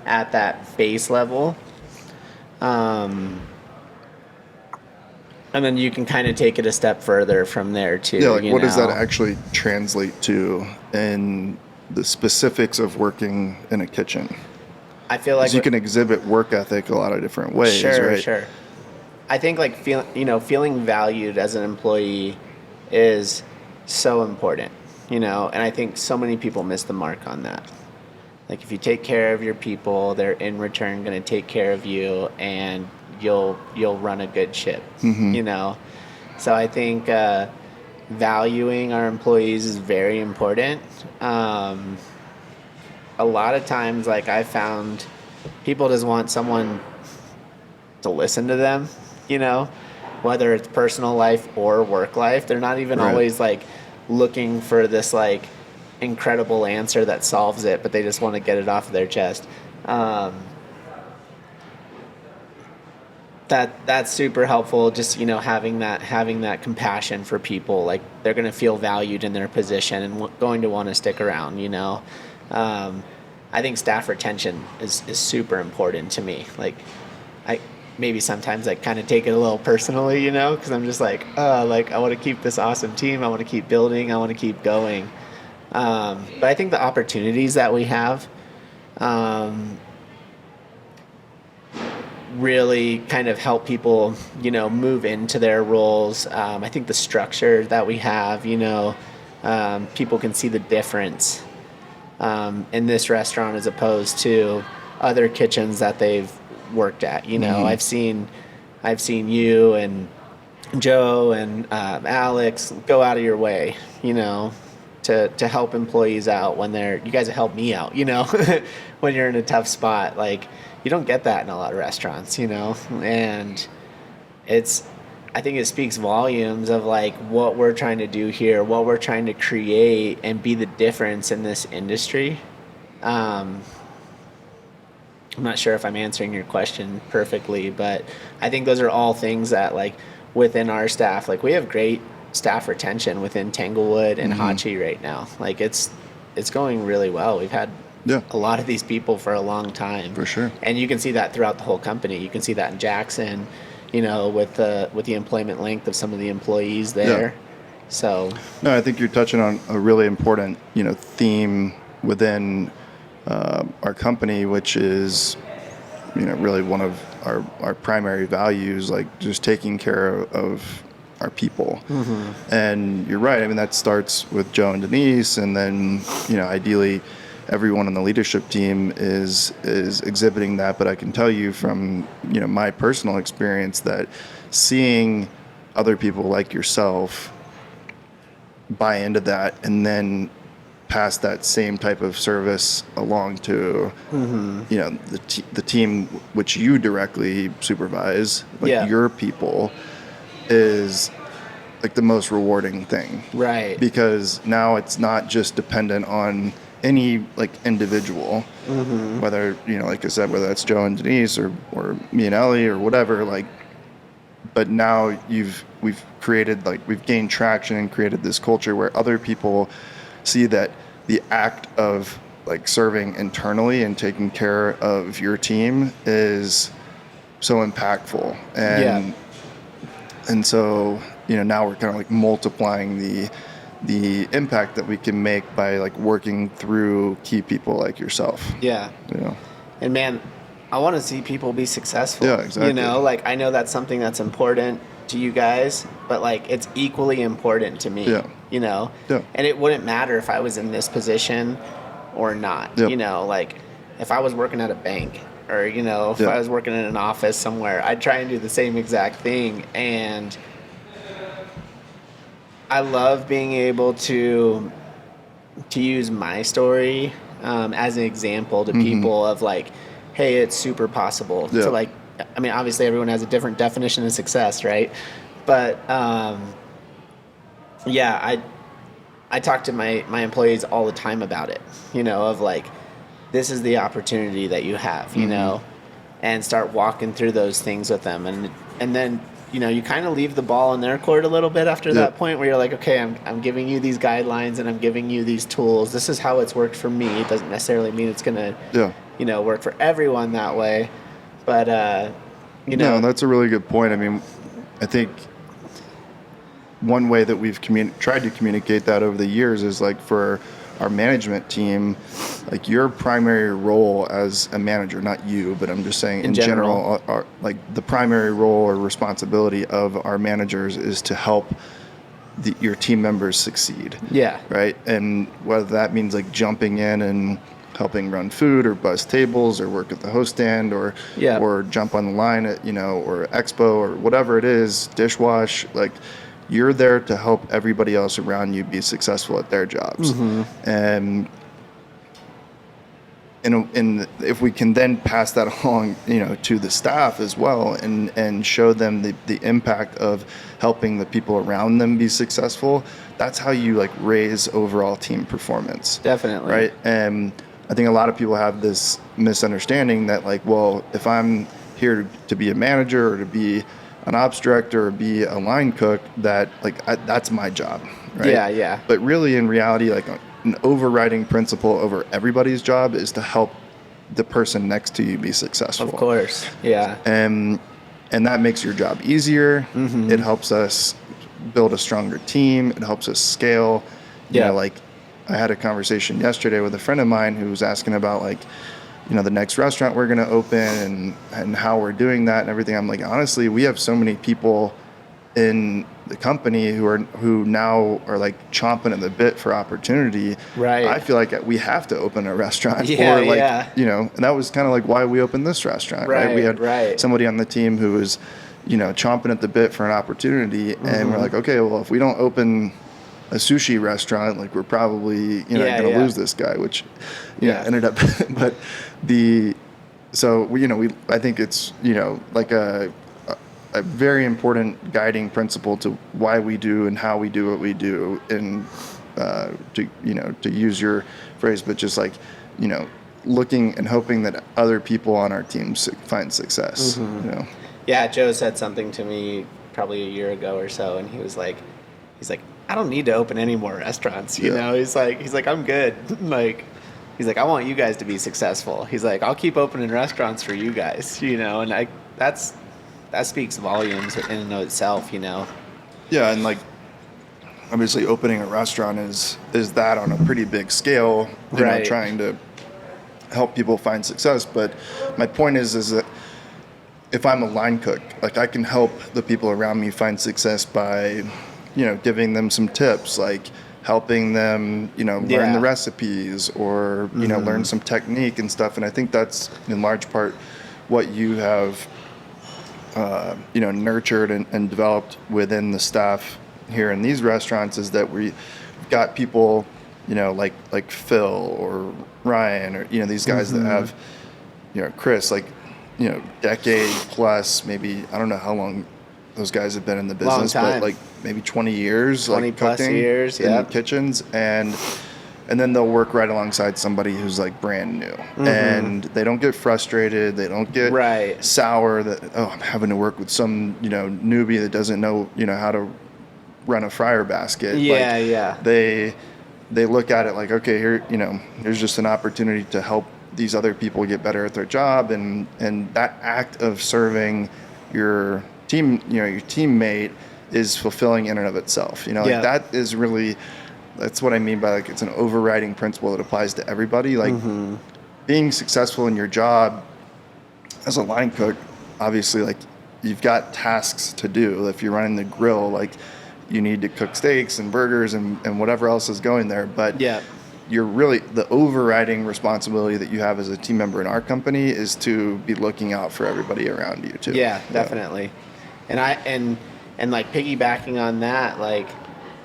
[SPEAKER 2] at that base level. And then you can kind of take it a step further from there too.
[SPEAKER 1] Yeah, like what does that actually translate to in the specifics of working in a kitchen?
[SPEAKER 2] I feel like
[SPEAKER 1] you can exhibit work ethic a lot of different ways, right?
[SPEAKER 2] Sure. I think like feeling valued as an employee is so important, you know, and I think so many people miss the mark on that. Like if you take care of your people, they're in return going to take care of you, and you'll run a good ship, you know. So I think valuing our employees is very important. A lot of times, like I found, people just want someone to listen to them, you know, whether it's personal life or work life. They're not even always like looking for this like incredible answer that solves it, but they just want to get it off of their chest. That's super helpful. Just, you know, having that compassion for people, like they're going to feel valued in their position and going to want to stick around, you know. I think staff retention is super important to me. Like I maybe sometimes I kind of take it a little personally, you know, because I'm just like I want to keep this awesome team. I want to keep building. I want to keep going. But I think the opportunities that we have really kind of help people, you know, move into their roles. I think the structure that we have, you know, people can see the difference in this restaurant as opposed to, other kitchens that they've worked at. You know,
[SPEAKER 1] Mm-hmm.
[SPEAKER 2] I've seen you and Joe and Alex go out of your way, you know, to help employees out when you guys have helped me out, you know, when you're in a tough spot. Like, you don't get that in a lot of restaurants, you know, and I think it speaks volumes of like what we're trying to do here, what we're trying to create and be the difference in this industry. I'm not sure if I'm answering your question perfectly, but I think those are all things that, like, within our staff, like, we have great staff retention within Tanglewood and Hachi right now. Like, it's going really well. We've had
[SPEAKER 1] Yeah.
[SPEAKER 2] a lot of these people for a long time.
[SPEAKER 1] For sure.
[SPEAKER 2] And you can see that throughout the whole company. You can see that in Jackson, you know, with the employment length of some of the employees there.
[SPEAKER 1] Yeah.
[SPEAKER 2] So
[SPEAKER 1] No, I think you're touching on a really important, theme within our company, which is, really one of our primary values, like just taking care of our people. And you're right. I mean, that starts with Joe and Denise, and then, ideally everyone on the leadership team is exhibiting that. But I can tell you from, my personal experience that seeing other people like yourself buy into that and then pass that same type of service along to the team which you directly supervise, like
[SPEAKER 2] Yeah.
[SPEAKER 1] your people, is like the most rewarding thing.
[SPEAKER 2] Right.
[SPEAKER 1] Because now it's not just dependent on any like individual, whether, like I said, whether that's Joe and Denise or me and Ellie or whatever, like, but now we've created, like, we've gained traction and created this culture where other people see that the act of like serving internally and taking care of your team is so impactful. And so, now we're kind of like multiplying the impact that we can make by like working through key people like yourself.
[SPEAKER 2] Yeah. And man, I want to see people be successful.
[SPEAKER 1] Yeah, exactly.
[SPEAKER 2] Like, I know that's something that's important to you guys, but like, it's equally important to me.
[SPEAKER 1] Yeah.
[SPEAKER 2] Yeah. And it wouldn't matter if I was in this position or not.
[SPEAKER 1] Yep.
[SPEAKER 2] Like, if I was working at a bank or, if
[SPEAKER 1] Yeah.
[SPEAKER 2] I was working in an office somewhere, I'd try and do the same exact thing. And I love being able to use my story as an example to people of like, hey, it's super possible
[SPEAKER 1] Yeah.
[SPEAKER 2] to, like, I mean, obviously everyone has a different definition of success, right? But I talk to my employees all the time about it, of like, this is the opportunity that you have, and start walking through those things with them. And then, you kind of leave the ball in their court a little bit after that point where you're like, okay, I'm giving you these guidelines and I'm giving you these tools. This is how it's worked for me. It doesn't necessarily mean it's going to, work for everyone that way. But,
[SPEAKER 1] No, that's a really good point. I mean, I think one way that we've tried to communicate that over the years is like for our management team, like your primary role as a manager, not you, but I'm just saying in general, like the primary role or responsibility of our managers is to help your team members succeed.
[SPEAKER 2] Yeah.
[SPEAKER 1] Right. And whether that means like jumping in and helping run food or buzz tables or work at the host stand or jump on the line at, or expo or whatever it is, dishwash, like you're there to help everybody else around you be successful at their jobs. And if we can then pass that along, to the staff as well and show them the impact of helping the people around them be successful, that's how you like raise overall team performance.
[SPEAKER 2] Definitely.
[SPEAKER 1] Right. And I think a lot of people have this misunderstanding that like, well, if I'm here to be a manager or to be an ops director or be a line cook, that like that's my job. Right.
[SPEAKER 2] Yeah.
[SPEAKER 1] But really in reality, like an overriding principle over everybody's job is to help the person next to you be successful.
[SPEAKER 2] Of course. Yeah.
[SPEAKER 1] And that makes your job easier. It helps us build a stronger team. It helps us scale. Like I had a conversation yesterday with a friend of mine who was asking about like, the next restaurant we're going to open and how we're doing that and everything. I'm like, honestly, we have so many people in the company who now are like chomping at the bit for opportunity.
[SPEAKER 2] Right.
[SPEAKER 1] I feel like we have to open a restaurant,
[SPEAKER 2] Yeah,
[SPEAKER 1] or like,
[SPEAKER 2] yeah.
[SPEAKER 1] and that was kind of like why we opened this restaurant, right? We had somebody on the team who was, chomping at the bit for an opportunity, and we're like, okay, well, if we don't open a sushi restaurant, like we're probably, going to lose this guy, which, ended up, but I think it's, like a very important guiding principle to why we do and how we do what we do, and to use your phrase, but just like, looking and hoping that other people on our team find success.
[SPEAKER 2] Yeah, Joe said something to me probably a year ago or so, and he's like, I don't need to open any more restaurants. He's like, I'm good. He's like, I want you guys to be successful. He's like, I'll keep opening restaurants for you guys, and that speaks volumes in and of itself,
[SPEAKER 1] Yeah, and like obviously opening a restaurant is that on a pretty big scale, trying to help people find success. But my point is that if I'm a line cook, like I can help the people around me find success by, giving them some tips, like helping them, learn the recipes, or, learn some technique and stuff. And I think that's in large part what you have nurtured and developed within the staff here in these restaurants, is that we've got people, like Phil or Ryan, or, these guys that have, Chris, like, decade plus, maybe, I don't know how long those guys have been in the business, but like maybe 20 years,
[SPEAKER 2] 20
[SPEAKER 1] like
[SPEAKER 2] plus
[SPEAKER 1] cooking
[SPEAKER 2] years,
[SPEAKER 1] in the kitchens. And then they'll work right alongside somebody who's like brand new, and they don't get frustrated. They don't get sour that, I'm having to work with some, newbie that doesn't know, how to run a fryer basket. They look at it like, okay, here, there's just an opportunity to help these other people get better at their job. And that act of serving your team, your teammate, is fulfilling in and of itself. That is really, that's what I mean by like, it's an overriding principle that applies to everybody. Like being successful in your job as a line cook, obviously, like you've got tasks to do. If you're running the grill, like you need to cook steaks and burgers and whatever else is going there. But you're really, the overriding responsibility that you have as a team member in our company is to be looking out for everybody around you too.
[SPEAKER 2] Yeah, definitely. And like piggybacking on that, like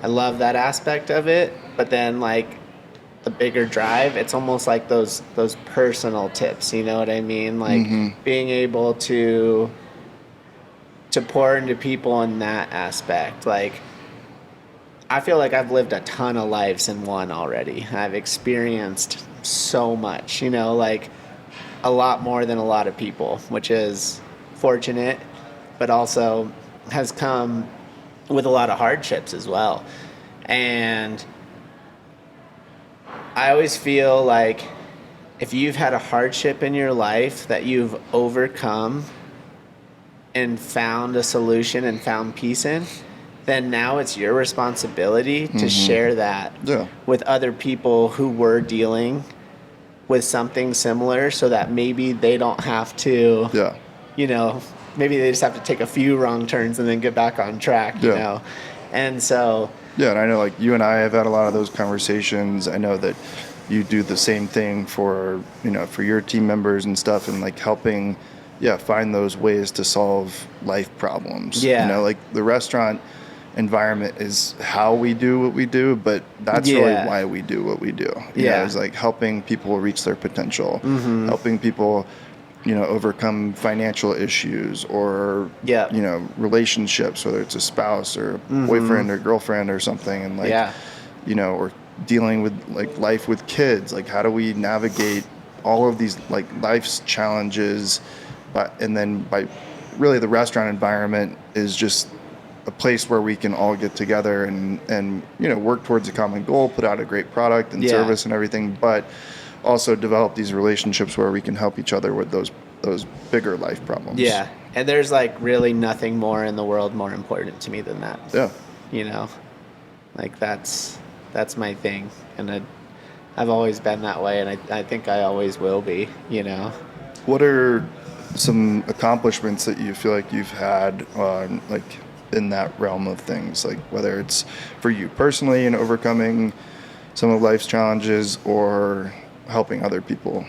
[SPEAKER 2] I love that aspect of it, but then like the bigger drive, it's almost like those personal tips, you know what I mean? Like being able to pour into people in that aspect. Like I feel like I've lived a ton of lives in one already. I've experienced so much, like a lot more than a lot of people, which is fortunate, but also has come with a lot of hardships as well. And I always feel like if you've had a hardship in your life that you've overcome and found a solution and found peace in, then now it's your responsibility to share that with other people who were dealing with something similar, so that maybe they don't have to, maybe they just have to take a few wrong turns and then get back on track, you know? And so...
[SPEAKER 1] Yeah, and I know like you and I have had a lot of those conversations. I know that you do the same thing for, for your team members and stuff, and like helping, find those ways to solve life problems.
[SPEAKER 2] Yeah.
[SPEAKER 1] Like the restaurant environment is how we do what we do, but that's really why we do what we do. It's like helping people reach their potential, helping people, overcome financial issues or, relationships, whether it's a spouse or boyfriend or girlfriend or something. And like, or dealing with like life with kids, like how do we navigate all of these like life's challenges, and then by really the restaurant environment is just a place where we can all get together and work towards a common goal, put out a great product and service and everything, but also develop these relationships where we can help each other with those bigger life problems.
[SPEAKER 2] Yeah, and there's like really nothing more in the world more important to me than that.
[SPEAKER 1] Yeah.
[SPEAKER 2] Like that's my thing, and I've always been that way, and I think I always will be.
[SPEAKER 1] What are some accomplishments that you feel like you've had on like in that realm of things, like whether it's for you personally in overcoming some of life's challenges or helping other people?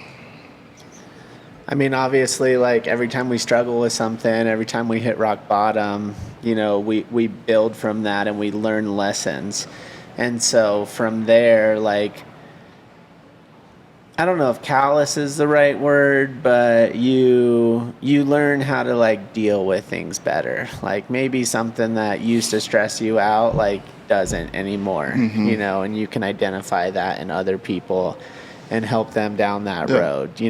[SPEAKER 2] I mean, obviously, like every time we struggle with something, every time we hit rock bottom, we build from that and we learn lessons. And so from there, like, I don't know if callous is the right word, but you learn how to like deal with things better. Like maybe something that used to stress you out, like doesn't anymore, and you can identify that in other people and help them down that road,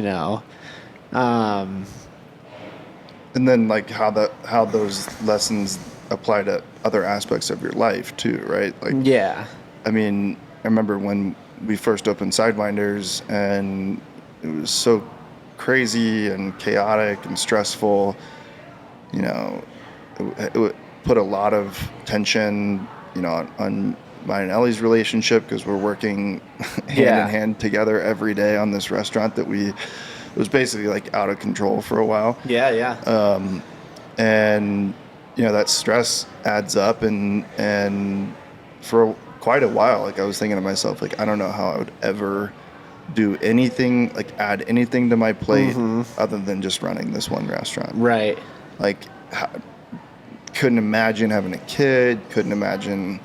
[SPEAKER 1] And then like how those lessons apply to other aspects of your life too, right? Like,
[SPEAKER 2] yeah.
[SPEAKER 1] I mean, I remember when we first opened Sidewinders and it was so crazy and chaotic and stressful, it would put a lot of tension, on mine and Ellie's relationship because we're working hand in hand together every day on this restaurant that it was basically like out of control for a while.
[SPEAKER 2] Yeah.
[SPEAKER 1] And that stress adds up and for quite a while, like I was thinking to myself, like I don't know how I would ever do anything, like add anything to my plate other than just running this one restaurant.
[SPEAKER 2] Right.
[SPEAKER 1] Like couldn't imagine having a kid, couldn't imagine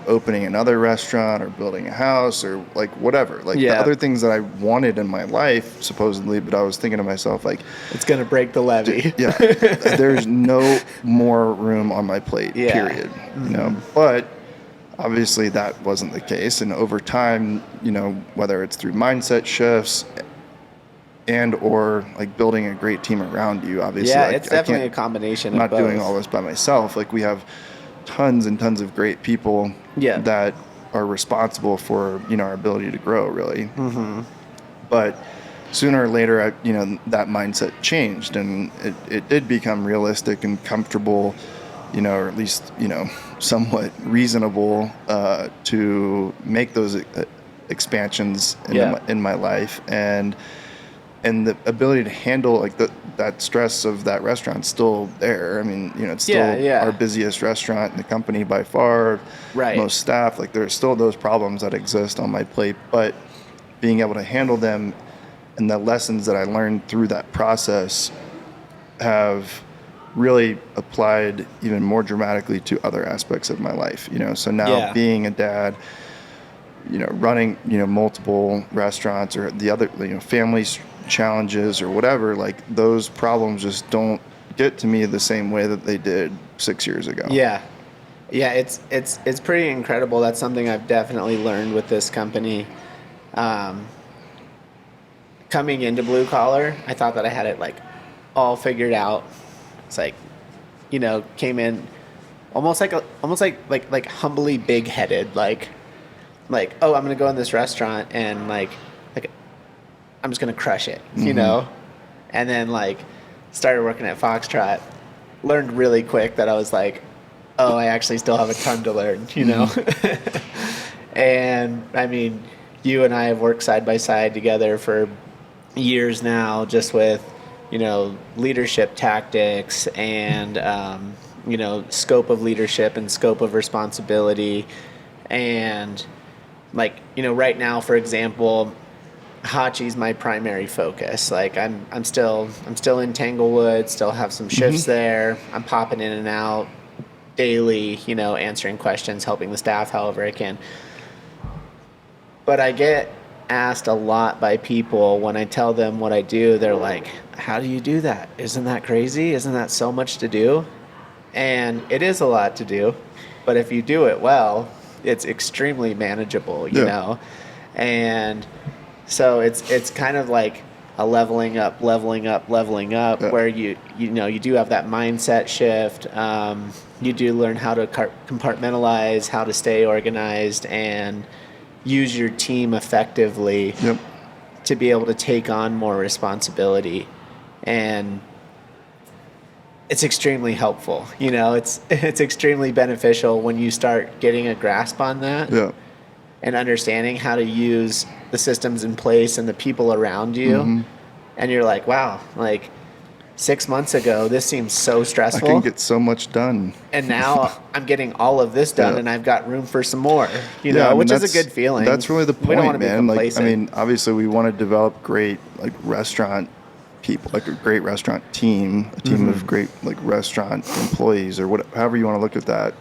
[SPEAKER 1] opening another restaurant or building a house or like whatever, like the other things that I wanted in my life supposedly, but I was thinking to myself like
[SPEAKER 2] it's gonna break the levee.
[SPEAKER 1] There's no more room on my plate, period. But obviously that wasn't the case, and over time, whether it's through mindset shifts and or like building a great team around you, obviously
[SPEAKER 2] it's definitely a combination of both.
[SPEAKER 1] I'm not doing all this by myself. Like we have tons and tons of great people that are responsible for our ability to grow, really. But sooner or later, that mindset changed, and it did become realistic and comfortable, or at least somewhat reasonable to make those expansions in my life, and the ability to handle like that stress of that restaurant's still there. I mean, it's still our busiest restaurant in the company by far.
[SPEAKER 2] Right.
[SPEAKER 1] Most staff, like there's still those problems that exist on my plate, but being able to handle them and the lessons that I learned through that process have really applied even more dramatically to other aspects of my life. So now being a dad, running, multiple restaurants or the other, family challenges or whatever, like those problems just don't get to me the same way that they did 6 years ago.
[SPEAKER 2] Yeah, it's pretty incredible. That's something I've definitely learned with this company. Coming into Blue Collar, I thought that I had it like all figured out. It's like, came in almost like humbly big-headed, like, oh, I'm gonna go in this restaurant and like I'm just gonna crush it, and then like started working at Foxtrot, learned really quick that I was like, oh, I actually still have a ton to learn, And I mean, you and I have worked side by side together for years now, just with leadership tactics and scope of leadership and scope of responsibility, and like right now, for example, Hachi's my primary focus. Like I'm still in Tanglewood, still have some shifts there. I'm popping in and out daily, answering questions, helping the staff however I can. But I get asked a lot by people when I tell them what I do. They're like, how do you do that? Isn't that crazy? Isn't that so much to do? And it is a lot to do, but if you do it well, it's extremely manageable, you know? And so it's kind of like a leveling up, where you do have that mindset shift. You do learn how to compartmentalize, how to stay organized, and use your team effectively to be able to take on more responsibility. And it's extremely helpful. It's extremely beneficial when you start getting a grasp on that and understanding how to use the systems in place and the people around you. And you're like, wow, like 6 months ago, this seems so
[SPEAKER 1] I
[SPEAKER 2] stressful.
[SPEAKER 1] can get so much done.
[SPEAKER 2] And now I'm getting all of this done,
[SPEAKER 1] Yeah.
[SPEAKER 2] and I've got room for some more,
[SPEAKER 1] I mean,
[SPEAKER 2] which is a
[SPEAKER 1] that's-
[SPEAKER 2] good feeling.
[SPEAKER 1] That's really the point,
[SPEAKER 2] We don't want to
[SPEAKER 1] man.
[SPEAKER 2] be
[SPEAKER 1] Like, I
[SPEAKER 2] complacent.
[SPEAKER 1] mean, obviously we want to develop great like restaurant people, like a great restaurant team, a team of great like restaurant employees or however you want to look at that.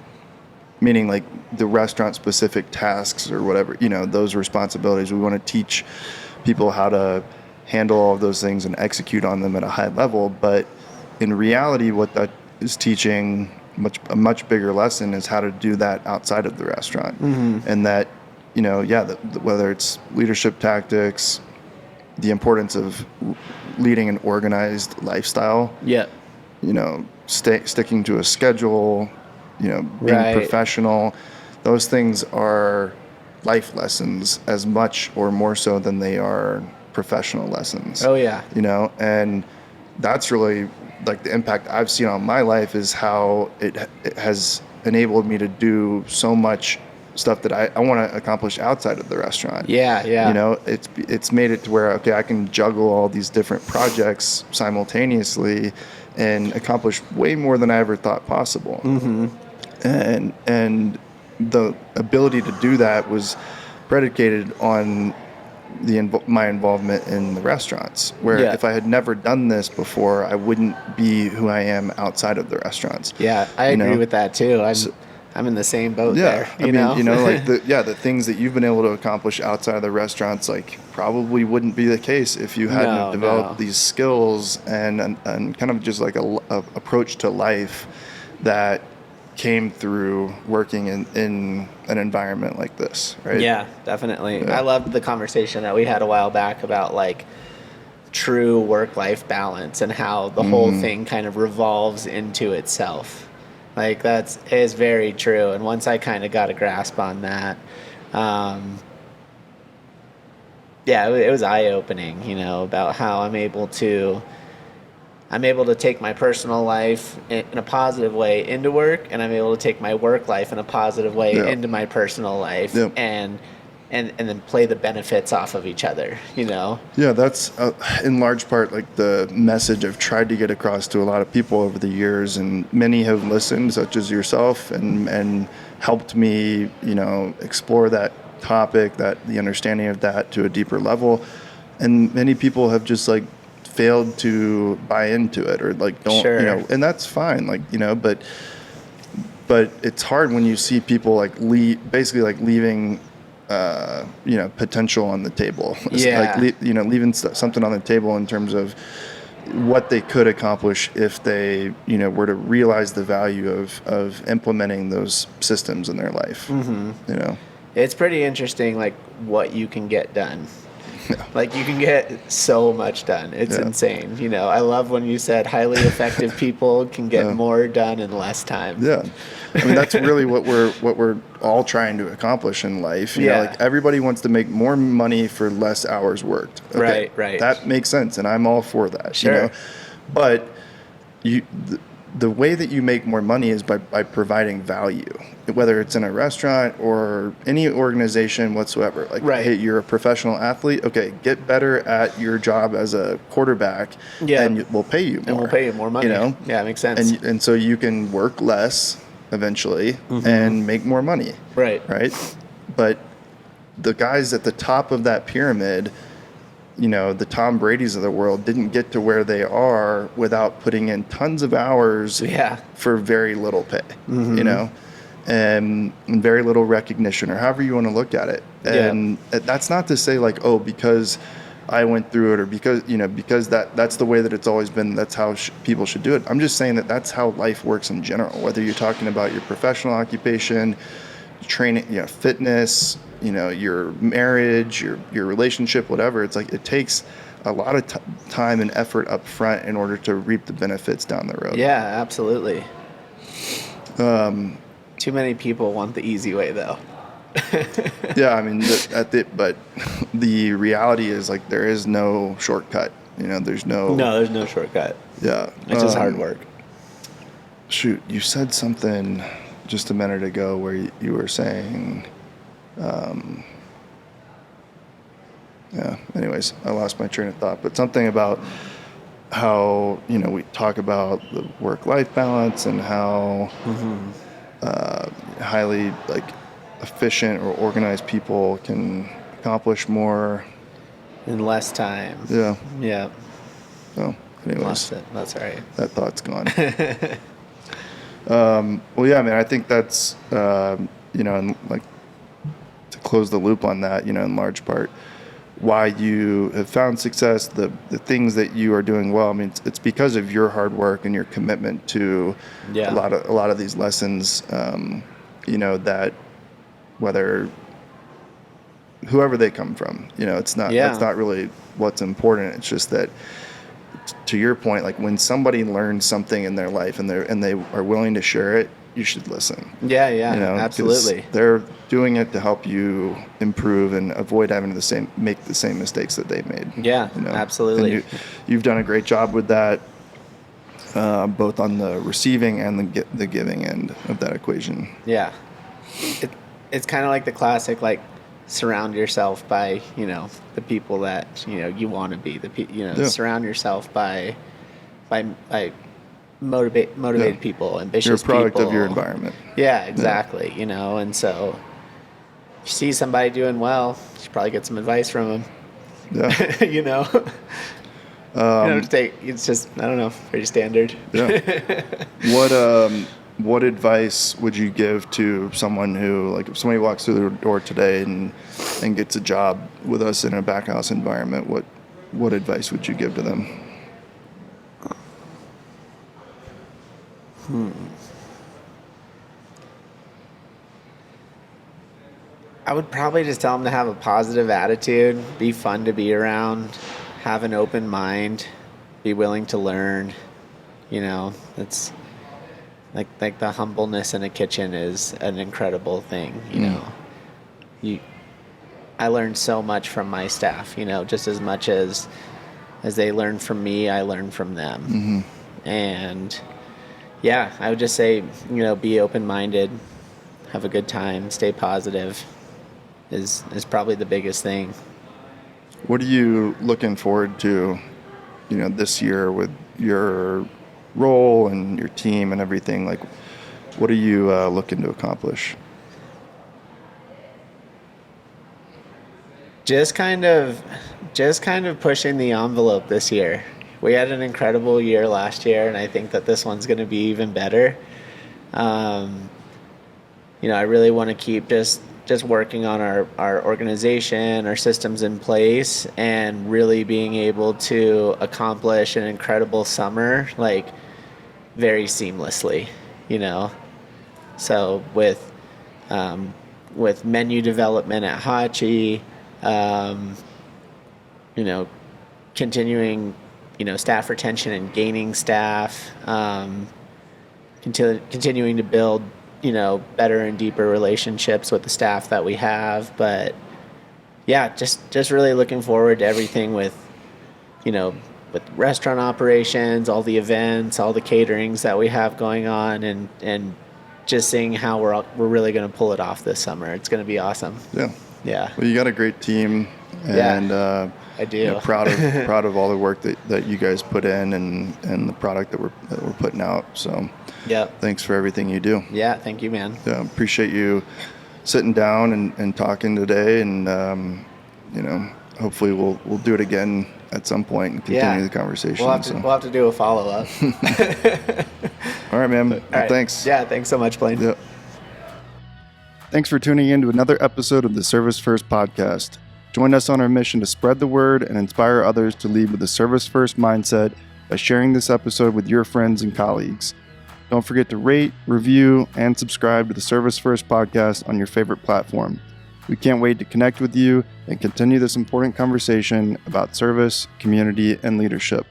[SPEAKER 1] Meaning like the restaurant specific tasks or whatever, those responsibilities. We want to teach people how to handle all of those things and execute on them at a high level. But in reality, what that is teaching a much bigger lesson is how to do that outside of the restaurant. And that, whether it's leadership tactics, the importance of leading an organized lifestyle,
[SPEAKER 2] yeah.
[SPEAKER 1] Sticking to a schedule, being
[SPEAKER 2] Right.
[SPEAKER 1] professional, those things are life lessons as much or more so than they are professional lessons.
[SPEAKER 2] Oh, yeah.
[SPEAKER 1] And that's really like the impact I've seen on my life is how it has enabled me to do so much stuff that I want to accomplish outside of the restaurant.
[SPEAKER 2] Yeah.
[SPEAKER 1] It's made it to where, okay, I can juggle all these different projects simultaneously and accomplish way more than I ever thought possible. And the ability to do that was predicated on my involvement in the restaurants, where
[SPEAKER 2] Yeah.
[SPEAKER 1] if I had never done this before, I wouldn't be who I am outside of the restaurants.
[SPEAKER 2] Yeah, I agree with that too. I'm in the same boat there.
[SPEAKER 1] I mean, like the things that you've been able to accomplish outside of the restaurants, like probably wouldn't be the case if you hadn't have developed these skills and kind of just like a approach to life that came through working in an environment like this, right?
[SPEAKER 2] Yeah, definitely.
[SPEAKER 1] Yeah.
[SPEAKER 2] I loved the conversation that we had a while back about like true work-life balance and how the whole thing kind of revolves into itself. Like that is very true. And once I kind of got a grasp on that, it was eye-opening, about how I'm able to take my personal life in a positive way into work, and I'm able to take my work life in a positive way into my personal life, and then play the benefits off of each other,
[SPEAKER 1] Yeah, that's in large part like the message I've tried to get across to a lot of people over the years, and many have listened, such as yourself, and helped me, explore that topic, the understanding of that to a deeper level. And many people have just like failed to buy into it or like don't, and that's fine, like, but it's hard when you see people like basically like leaving potential on the table. Like, leaving something on the table in terms of what they could accomplish if they, were to realize the value of implementing those systems in their life.
[SPEAKER 2] It's pretty interesting, like what you can get done. Like you can get so much done. It's insane. I love when you said highly effective people can get more done in less time.
[SPEAKER 1] Yeah. I mean, that's really what we're all trying to accomplish in life. You know, like everybody wants to make more money for less hours worked. Okay,
[SPEAKER 2] Right.
[SPEAKER 1] That makes sense, and I'm all for that.
[SPEAKER 2] Sure.
[SPEAKER 1] But the way that you make more money is by providing value, whether it's in a restaurant or any organization whatsoever. Like, hey, you're a professional athlete. Okay, get better at your job as a quarterback, and we'll pay you more.
[SPEAKER 2] And we'll pay you more money. Yeah, it makes sense.
[SPEAKER 1] And so you can work less eventually and make more money. Right. But the guys at the top of that pyramid, the Tom Brady's of the world, didn't get to where they are without putting in tons of hours for very little pay, and very little recognition, or however you want to look at it. And that's not to say like, oh, because I went through it, or because that's the way that it's always been, that's how people should do it. I'm just saying that that's how life works in general, whether you're talking about your professional occupation, training, fitness, your marriage, your relationship, whatever. It's like it takes a lot of time and effort up front in order to reap the benefits down the road.
[SPEAKER 2] Yeah, absolutely. Too many people want the easy way, though.
[SPEAKER 1] Yeah, I mean, but the reality is like there is no shortcut. There's no
[SPEAKER 2] shortcut.
[SPEAKER 1] Yeah,
[SPEAKER 2] it's just hard work.
[SPEAKER 1] Shoot, you said something just a minute ago where you were saying. Anyways, I lost my train of thought, but something about how, we talk about the work-life balance and how highly efficient or organized people can accomplish more
[SPEAKER 2] in less time.
[SPEAKER 1] Yeah.
[SPEAKER 2] Yeah.
[SPEAKER 1] So anyways,
[SPEAKER 2] Lost it. That's all right.
[SPEAKER 1] that thought's gone. Well, yeah, I think that's, and to close the loop on that, in large part, why you have found success, the things that you are doing well. It's because of your hard work and your commitment to a lot of these lessons, that whether whoever they come from, it's not, that's not really what's important. It's just that, to your point, when somebody learns something in their life and they are willing to share it, you should listen.
[SPEAKER 2] Yeah, absolutely.
[SPEAKER 1] They're doing it to help you improve and avoid having make the same mistakes that they made.
[SPEAKER 2] Yeah, absolutely.
[SPEAKER 1] And you've done a great job with that, both on the receiving and the giving end of that equation.
[SPEAKER 2] Yeah, it's kind of like the classic, surround yourself by the people that you want to be. Surround yourself by motivated people, ambitious people.
[SPEAKER 1] You're a product of your environment.
[SPEAKER 2] Yeah, exactly. And so if you see somebody doing well, you should probably get some advice from them.
[SPEAKER 1] Yeah.
[SPEAKER 2] It's just, I don't know, pretty standard.
[SPEAKER 1] Yeah. What advice would you give to someone who, if somebody walks through the door today and gets a job with us in a back house environment, what advice would you give to them?
[SPEAKER 2] I would probably just tell them to have a positive attitude, be fun to be around, have an open mind, be willing to learn. It's like the humbleness in a kitchen is an incredible thing. I learned so much from my staff, just as much as they learn from me, I learn from them. Mm-hmm. And yeah, I would just say, be open-minded, have a good time, stay positive is probably the biggest thing.
[SPEAKER 1] What are you looking forward to, this year with your role and your team and everything? What are you looking to accomplish?
[SPEAKER 2] Just kind of pushing the envelope this year. We had an incredible year last year, and I think that this one's going to be even better. I really want to keep just working on our organization, our systems in place, and really being able to accomplish an incredible summer, very seamlessly, So with menu development at Hachi, continuing, staff retention and gaining staff, continuing to build, better and deeper relationships with the staff that we have. But yeah, just really looking forward to everything with restaurant operations, all the events, all the caterings that we have going on, and just seeing how we're really going to pull it off this summer. It's going to be awesome. Yeah.
[SPEAKER 1] Well, you got a great team, and
[SPEAKER 2] I do.
[SPEAKER 1] Proud of all the work that you guys put in and the product that we're putting out. So thanks for everything you do.
[SPEAKER 2] Yeah, thank you, man.
[SPEAKER 1] Yeah, appreciate you sitting down and talking today, and hopefully we'll do it again at some point and continue the conversation.
[SPEAKER 2] We'll have to do a follow-up.
[SPEAKER 1] All right, man.
[SPEAKER 2] All right.
[SPEAKER 1] Thanks.
[SPEAKER 2] Yeah, thanks so much, Blaine.
[SPEAKER 1] Yeah. Thanks for tuning in to another episode of the Service First podcast. Join us on our mission to spread the word and inspire others to lead with a service first mindset by sharing this episode with your friends and colleagues. Don't forget to rate, review, and subscribe to the Service First podcast on your favorite platform. We can't wait to connect with you and continue this important conversation about service, community, and leadership.